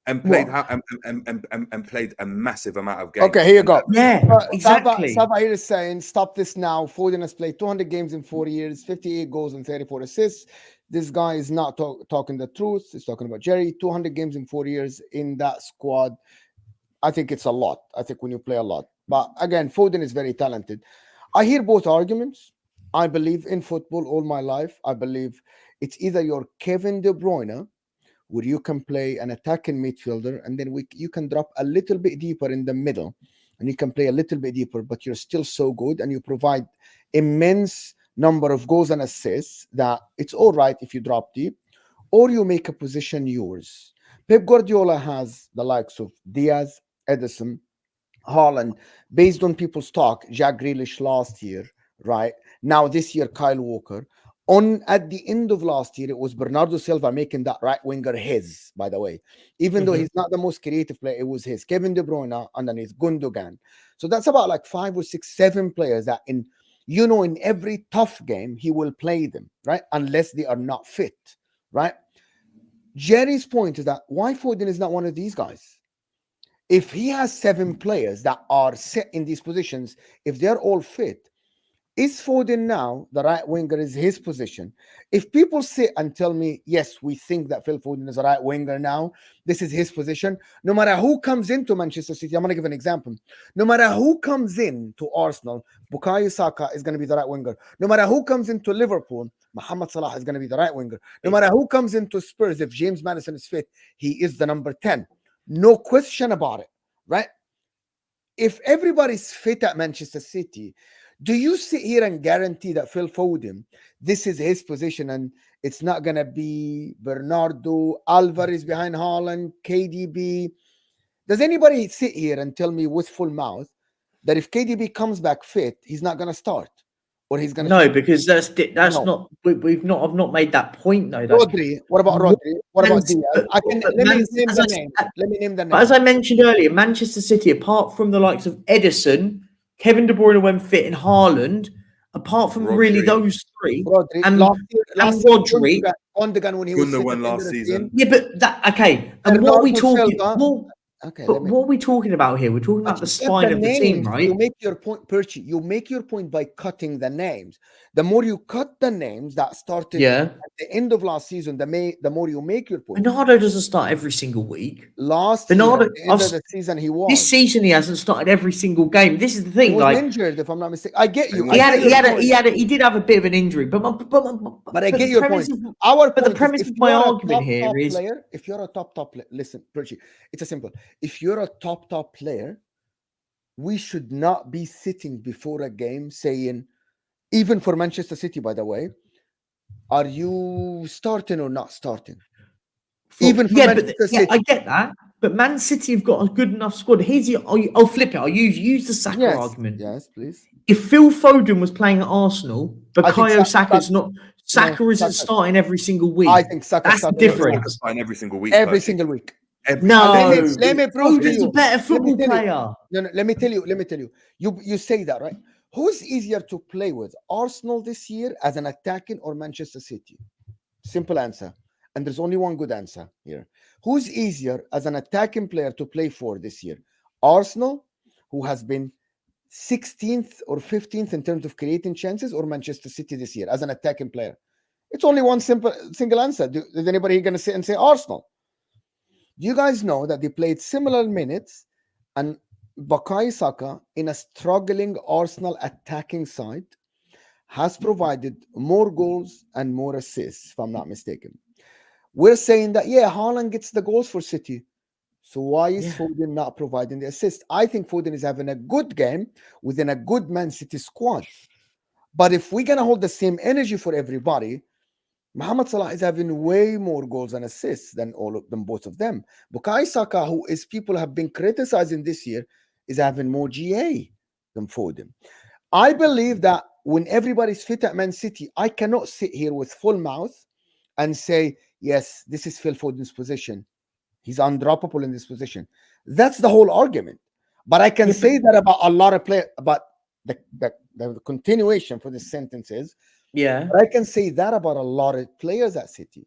And played and played a massive amount of games. Okay, here you go. Yeah, exactly. Saba here is saying, stop this now. Foden has played 200 games in 4 years, 58 goals and 34 assists. This guy is not talking the truth. He's talking about Jerry. 200 games in 4 years in that squad. I think it's a lot. I think when you play a lot. But again, Foden is very talented. I hear both arguments. I believe in football all my life. I believe it's either you're Kevin De Bruyne, where you can play an attacking midfielder, and then you can drop a little bit deeper in the middle, and you can play a little bit deeper, but you're still so good, and you provide immense number of goals and assists that it's all right if you drop deep, or you make a position yours. Pep Guardiola has the likes of Diaz, Edison, Haaland, based on people's talk, Jack Grealish last year, right? Now this year, Kyle Walker. At the end of last year, it was Bernardo Silva making that right winger his, by the way. Even though he's not the most creative player, it was his. Kevin De Bruyne underneath, Gundogan. So that's about like 5 or 6, 7 players that in every tough game, he will play them, right? Unless they are not fit, right? Jerry's point is that why Foden is not one of these guys? If he has 7 players that are set in these positions, if they're all fit, is Foden now the right winger is his position? If people sit and tell me, yes, we think that Phil Foden is a right winger now, this is his position, no matter who comes into Manchester City, I'm going to give an example. No matter who comes in to Arsenal, Bukayo Saka is going to be the right winger. No matter who comes into Liverpool, Mohamed Salah is going to be the right winger. No matter who comes into Spurs, if James Maddison is fit, he is the number 10. No question about it, right? If everybody's fit at Manchester City, do you sit here and guarantee that Phil Foden, this is his position and it's not going to be Bernardo, Alvarez behind Haaland, KDB? Does anybody sit here and tell me with full mouth that if KDB comes back fit, he's not going to start? Or he's going to No, because that's not. I've not made that point though. Rodri. What about Rodri? What about Diaz? Let me name the name. But as I mentioned earlier, Manchester City, apart from the likes of Edison, Kevin De Bruyne when fit, in Haaland, apart from really those 3, Rodri, and Rodri, Gundogan when he was last season. Yeah, but that okay. And what are we talking? What are we talking about here? We're talking about the spine of the team, right? You make your point, Perchy. You make your point by cutting the names. The more you cut the names that started at the end of last season, the more you make your point. Bernardo doesn't start every single week. Bernardo, at the end of the season, he was. This season, he hasn't started every single game. This is the thing. He was injured, if I'm not mistaken. I get you. He did have a bit of an injury, but I get your point. The premise of my argument here is, if you're a top player, listen, Perchy, it's a simple. If you're a top player, we should not be sitting before a game saying, even for Manchester City, by the way, are you starting or not starting? Manchester City. I get that. But Man City have got a good enough squad. I'll flip it. I'll use the Saka argument. Yes, please. If Phil Foden was playing at Arsenal, Bukayo Saka's not. Saka isn't starting every single week. I think that's different. Saka's starting every single week. Single week. No, let me prove to you. He's a better football player. No, let me tell you. You say that, right? Who's easier to play with, Arsenal this year as an attacking or Manchester City? Simple answer. And there's only one good answer here. Who's easier as an attacking player to play for this year? Arsenal, who has been 16th or 15th in terms of creating chances, or Manchester City this year as an attacking player? It's only one single answer. Is anybody going to sit and say Arsenal? Do you guys know that they played similar minutes and Bukayo Saka in a struggling Arsenal attacking side has provided more goals and more assists, if I'm not mistaken? We're saying that, Haaland gets the goals for City. So why is Foden not providing the assist? I think Foden is having a good game within a good Man City squad. But if we're going to hold the same energy for everybody, Mohamed Salah is having way more goals and assists than both of them. Bukayo Saka, who is people have been criticizing this year, is having more GA than Foden. I believe that when everybody's fit at Man City, I cannot sit here with full mouth and say, yes, this is Phil Foden's position. He's undroppable in this position. That's the whole argument. But I can say that about a lot of players, but the continuation for this sentence is, but I can say that about a lot of players at City.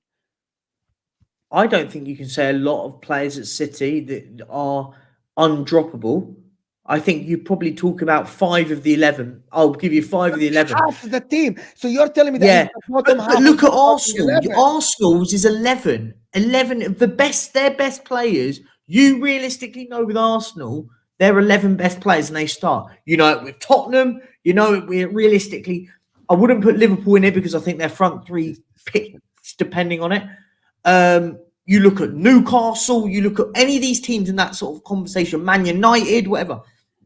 I don't think you can say a lot of players at City that are undroppable. I think you probably talk about 5 of the 11. I'll give you 5 of the 11. Half of the team. So you're telling me that but look at Arsenal. Arsenal's is 11. 11 of their best players. You realistically know with Arsenal, they're 11 best players and they start. You know it with Tottenham. You know it realistically. I wouldn't put Liverpool in it because I think their front 3 picks depending on it. You look at Newcastle, you look at any of these teams in that sort of conversation, Man United, whatever.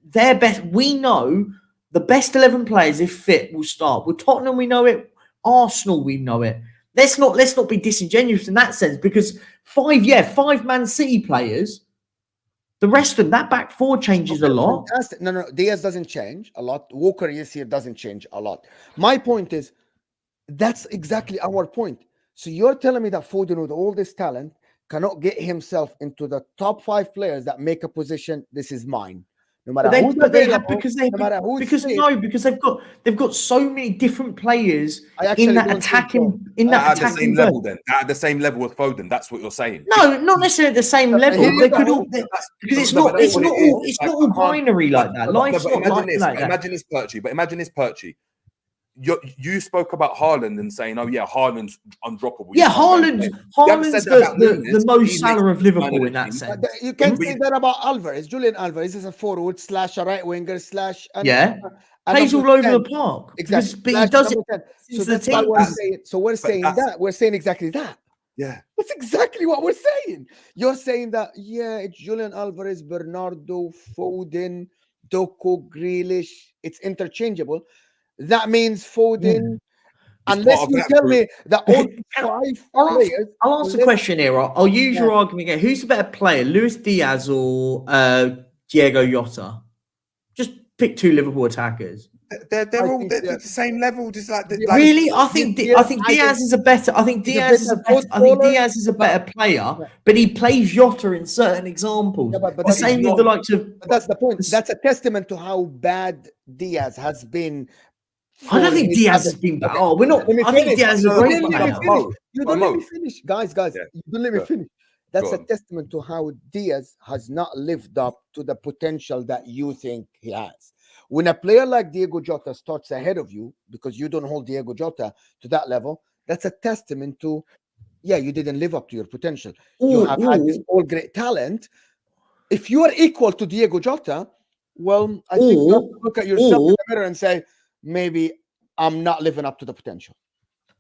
They're best. We know the best 11 players, if fit, will start. With Tottenham, we know it. Arsenal, we know it. Let's not be disingenuous in that sense, because five Man City players, the rest of them, that back four changes a lot. Fantastic. No, Diaz doesn't change a lot. Walker is here, doesn't change a lot. My point is, that's exactly our point. So you're telling me that Foden, with all this talent, cannot get himself into the top 5 players that make a position. This is mine. No matter who's available, because they've got so many different players in that attacking at the same level. Then at the same level with Foden, that's what you're saying. No, not necessarily at the same level. They could all, because it's not all binary like that. Life's not like that. Imagine this Perchy, but imagine this Perchy. You spoke about Haaland and saying, "Oh yeah, Haaland's undroppable." Yeah, Haaland's the most Salah of Liverpool in that sense. You can't say that about Alvarez. Julian Alvarez is a forward / a right winger / plays all over the park. Exactly, but he does it. So that's what we're saying. So we're saying that. We're saying exactly that. Yeah, that's exactly what we're saying. You're saying that, it's Julian Alvarez, Bernardo, Foden, Doku, Grealish. It's interchangeable. That means Foden, unless you tell me that all 5 players. I'll ask a question here. I'll use your argument again. Who's the better player, Luis Diaz or Diego Jota? Just pick 2 Liverpool attackers. They're all the same level, just like really. I think Diaz is a better. I think Diaz is a better player, but he plays Jota in certain examples. But the same with the likes of. But that's the point. That's a testament to how bad Diaz has been. I don't think Diaz has been bad. Oh, we're not. I think Diaz is a great player. You don't let me finish, guys. You don't let me finish. That's a testament to how Diaz has not lived up to the potential that you think he has. When a player like Diego Jota starts ahead of you, because you don't hold Diego Jota to that level, that's a testament to, you didn't live up to your potential. You have had this all great talent. If you are equal to Diego Jota, well, I think you have to look at yourself in the mirror and say, maybe I'm not living up to the potential.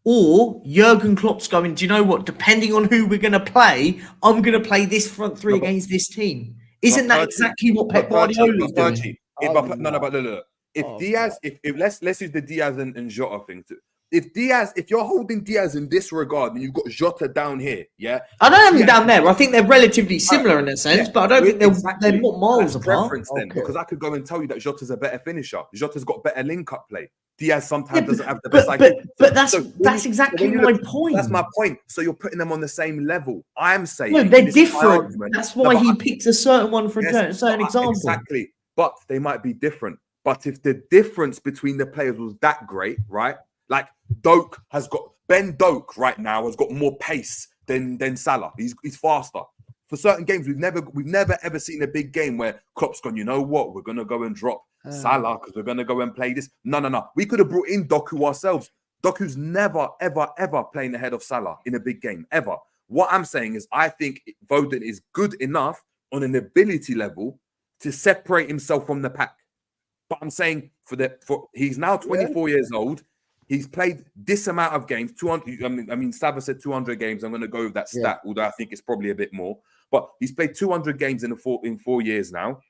Or Jurgen Klopp's going, do you know what? Depending on who we're going to play, I'm going to play this front 3 against this team. Isn't that exactly what Pep Guardiola is doing? If Diaz, if let's use the Diaz and Jota thing too. If you're holding Diaz in this regard and you've got Jota down here, I don't have him down there. I think they're relatively similar in a sense, but I don't think they're not miles apart. Then, because I could go and tell you that Jota's a better finisher. Jota's got better link-up play. Diaz sometimes doesn't have the best idea. But that's exactly my point. That's my point. So you're putting them on the same level. I'm saying they're different. That's why he picks a certain one for a certain example. Exactly. But they might be different. But if the difference between the players was that great, right? Like Ben Doku right now has got more pace than Salah. He's faster. For certain games, we've never ever seen a big game where Klopp's gone, you know what, we're gonna go and drop Salah because we're gonna go and play this. No. We could have brought in Doku ourselves. Doku's never, ever playing ahead of Salah in a big game, ever. What I'm saying is I think Foden is good enough on an ability level to separate himself from the pack. But I'm saying he's now 24 years old. He's played this amount of games, 200. I mean, Sava said 200 games. I'm going to go with that stat, although I think it's probably a bit more. But he's played 200 games in 4 years now,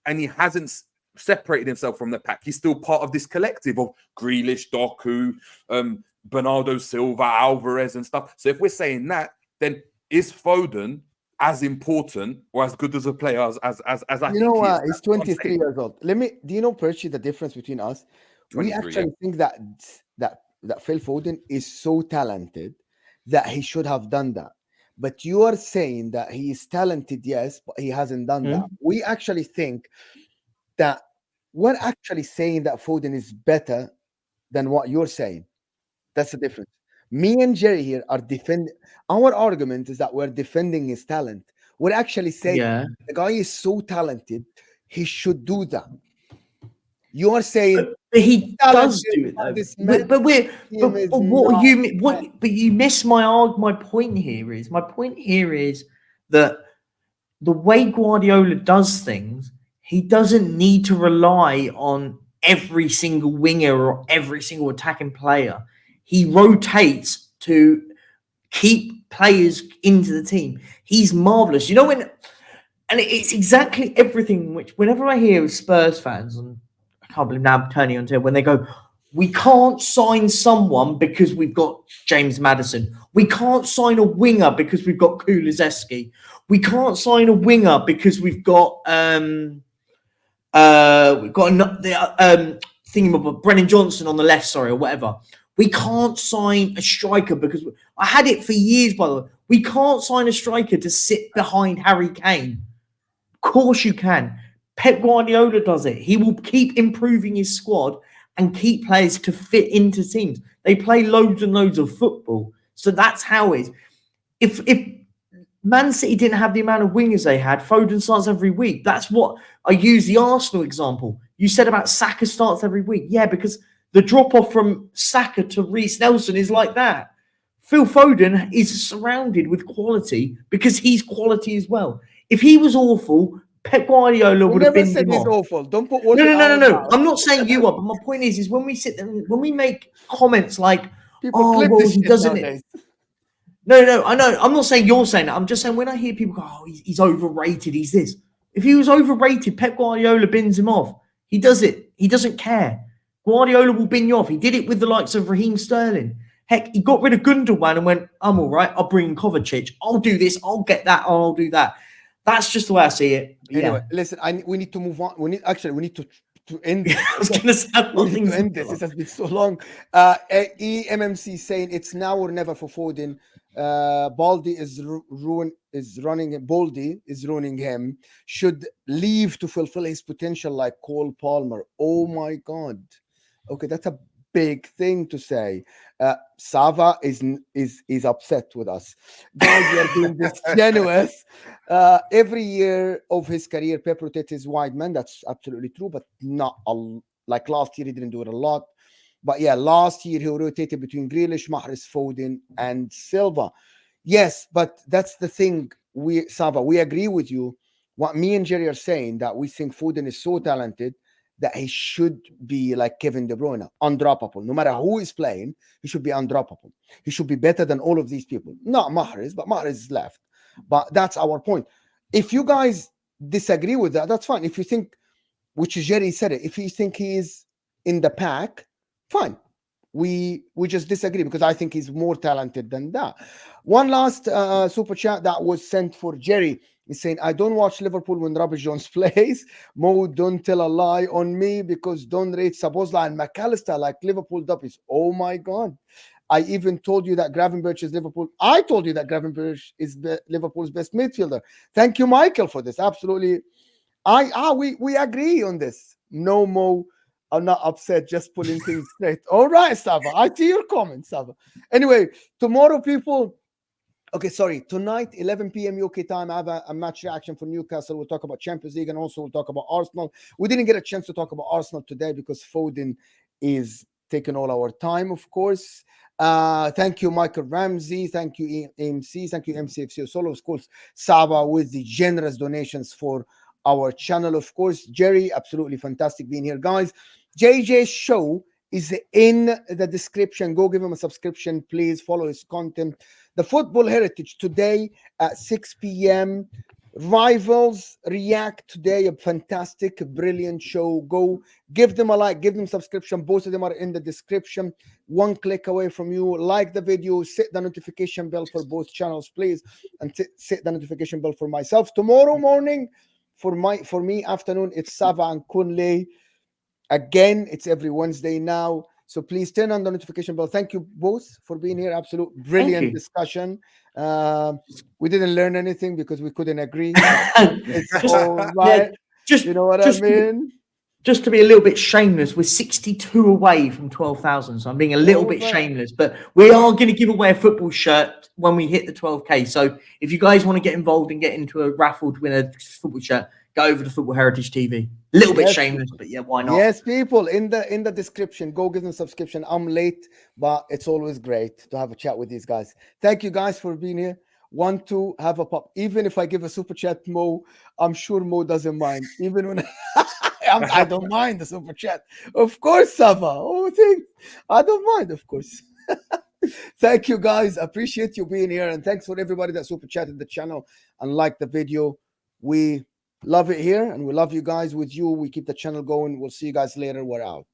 and he hasn't separated himself from the pack. He's still part of this collective of Grealish, Doku, Bernardo Silva, Alvarez, and stuff. So if we're saying that, then is Foden as important or as good as a player as I think? You know what? He's 23 years old. Do you know, Perchy, the difference between us? We actually think that Phil Foden is so talented that he should have done that. But you are saying that he is talented, yes, but he hasn't done that. We actually think that we're actually saying that Foden is better than what you're saying. That's the difference. Me and Jerry here are defending. Our argument is that we're defending his talent. We're actually saying the guy is so talented, he should do that. You are saying, but he does do it though. But you miss my point here. My point here is that the way Guardiola does things, he doesn't need to rely on every single winger or every single attacking player. He rotates to keep players into the team. He's marvellous. You know, and it's exactly everything which, whenever I hear of Spurs fans, and I can't believe now I'm turning on to it, when they go, we can't sign someone because we've got James Maddison. We can't sign a winger because we've got Kulusevski. We can't sign a winger because we've got the thingy of Brennan Johnson on the left, sorry, or whatever. We can't sign a striker because I had it for years, by the way. We can't sign a striker to sit behind Harry Kane. Of course you can. Pep Guardiola does it. He will keep improving his squad and keep players to fit into teams. They play loads and loads of football. So that's how it is. If Man City didn't have the amount of wingers they had, Foden starts every week. That's what I use the Arsenal example. You said about Saka starts every week. Yeah, because the drop-off from Saka to Reece Nelson is like that. Phil Foden is surrounded with quality because he's quality as well. If he was awful, Pep Guardiola would have been said he's off. awful. Don't put words No. I'm not saying you are, but my point is when we sit there, when we make comments like, People clip this he shit doesn't. nowadays. No, I know. I'm not saying you're saying that. I'm just saying when I hear people go, oh, he's overrated, he's this. If he was overrated, Pep Guardiola bins him off. He does it. He doesn't care. Guardiola will bin you off. He did it with the likes of Raheem Sterling. Heck, he got rid of Gundogan and went, I'm all right. I'll bring in Kovacic. I'll do this. I'll get that. I'll do that. That's just the way I see it. Anyway, listen, we need to move on. We need to end this. I was going to say, to end this. This has been so long. EMMC saying it's now or never for Foden. Baldy is ruining him. Should leave to fulfill his potential like Cole Palmer. Oh my God. Okay, that's a big thing to say. Sava is upset with us. Guys, we are being disingenuous. Every year of his career, Pep rotates his wide man. That's absolutely true, but not like last year, he didn't do it a lot. But yeah, last year he rotated between Grealish, Mahrez, Foden, and Silva. Yes, but that's the thing. Sava, we agree with you. What me and Jerry are saying, that we think Foden is so talented that he should be like Kevin De Bruyne, undroppable. No matter who is playing, he should be undroppable. He should be better than all of these people. Not Mahrez, but Mahrez is left. But that's our point. If you guys disagree with that, that's fine. If you think, which Jerry said it, if you think he is in the pack, fine. We just disagree because I think he's more talented than that. One last super chat that was sent for Jerry. He's saying, I don't watch Liverpool when Robert Jones plays. Mo, don't tell a lie on me because don't rate Sabozla and McAllister like Liverpool duppies. Oh my God. I even told you that Gravenberch is Liverpool. I told you that Gravenberch is Liverpool's best midfielder. Thank you, Michael, for this. Absolutely. We agree on this. No, Mo, I'm not upset, just pulling things straight. All right, Sava. I see your comments, Sava. Anyway, tomorrow, people. Okay, sorry. Tonight, 11 p.m. UK time, I have a match reaction for Newcastle. We'll talk about Champions League and also we'll talk about Arsenal. We didn't get a chance to talk about Arsenal today because Foden is taking all our time, of course. Thank you, Michael Ramsey. Thank you, AMC. Thank you, MCFC Solo. Of course, Sava with the generous donations for our channel. Of course, Jerry, absolutely fantastic being here. Guys, JJ's show is in the description. Go give him a subscription, please. Follow his content. The Football Heritage today at 6 p.m. Rivals React today, a fantastic, brilliant show. Go give them a like, give them subscription. Both of them are in the description. One click away from you. Like the video, set the notification bell for both channels, please, and set the notification bell for myself. Tomorrow morning, for me afternoon, it's Sava and Kunle. Again, it's every Wednesday now. So please turn on the notification bell. Thank you both for being here. Absolute brilliant discussion. We didn't learn anything because we couldn't agree. It's all right. You know what I mean? Just to be a little bit shameless, we're 62 away from 12,000. So I'm being a little bit shameless, but we are going to give away a football shirt when we hit the 12K. So if you guys want to get involved and get into a raffle to win a football shirt, go over to Football Heritage TV. A little bit shameless, but yeah, why not? Yes, people, in the description, go give them subscription. I'm late, but it's always great to have a chat with these guys. Thank you guys for being here. Want to have a pop. Even if I give a super chat, Mo, I'm sure Mo doesn't mind. Even when I don't mind the super chat. Of course, Sava. Oh, I don't mind, of course. Thank you, guys. Appreciate you being here, and thanks for everybody that super chatted the channel and liked the video. We love it here, and we love you guys. With you, we keep the channel going. We'll see you guys later. We're out.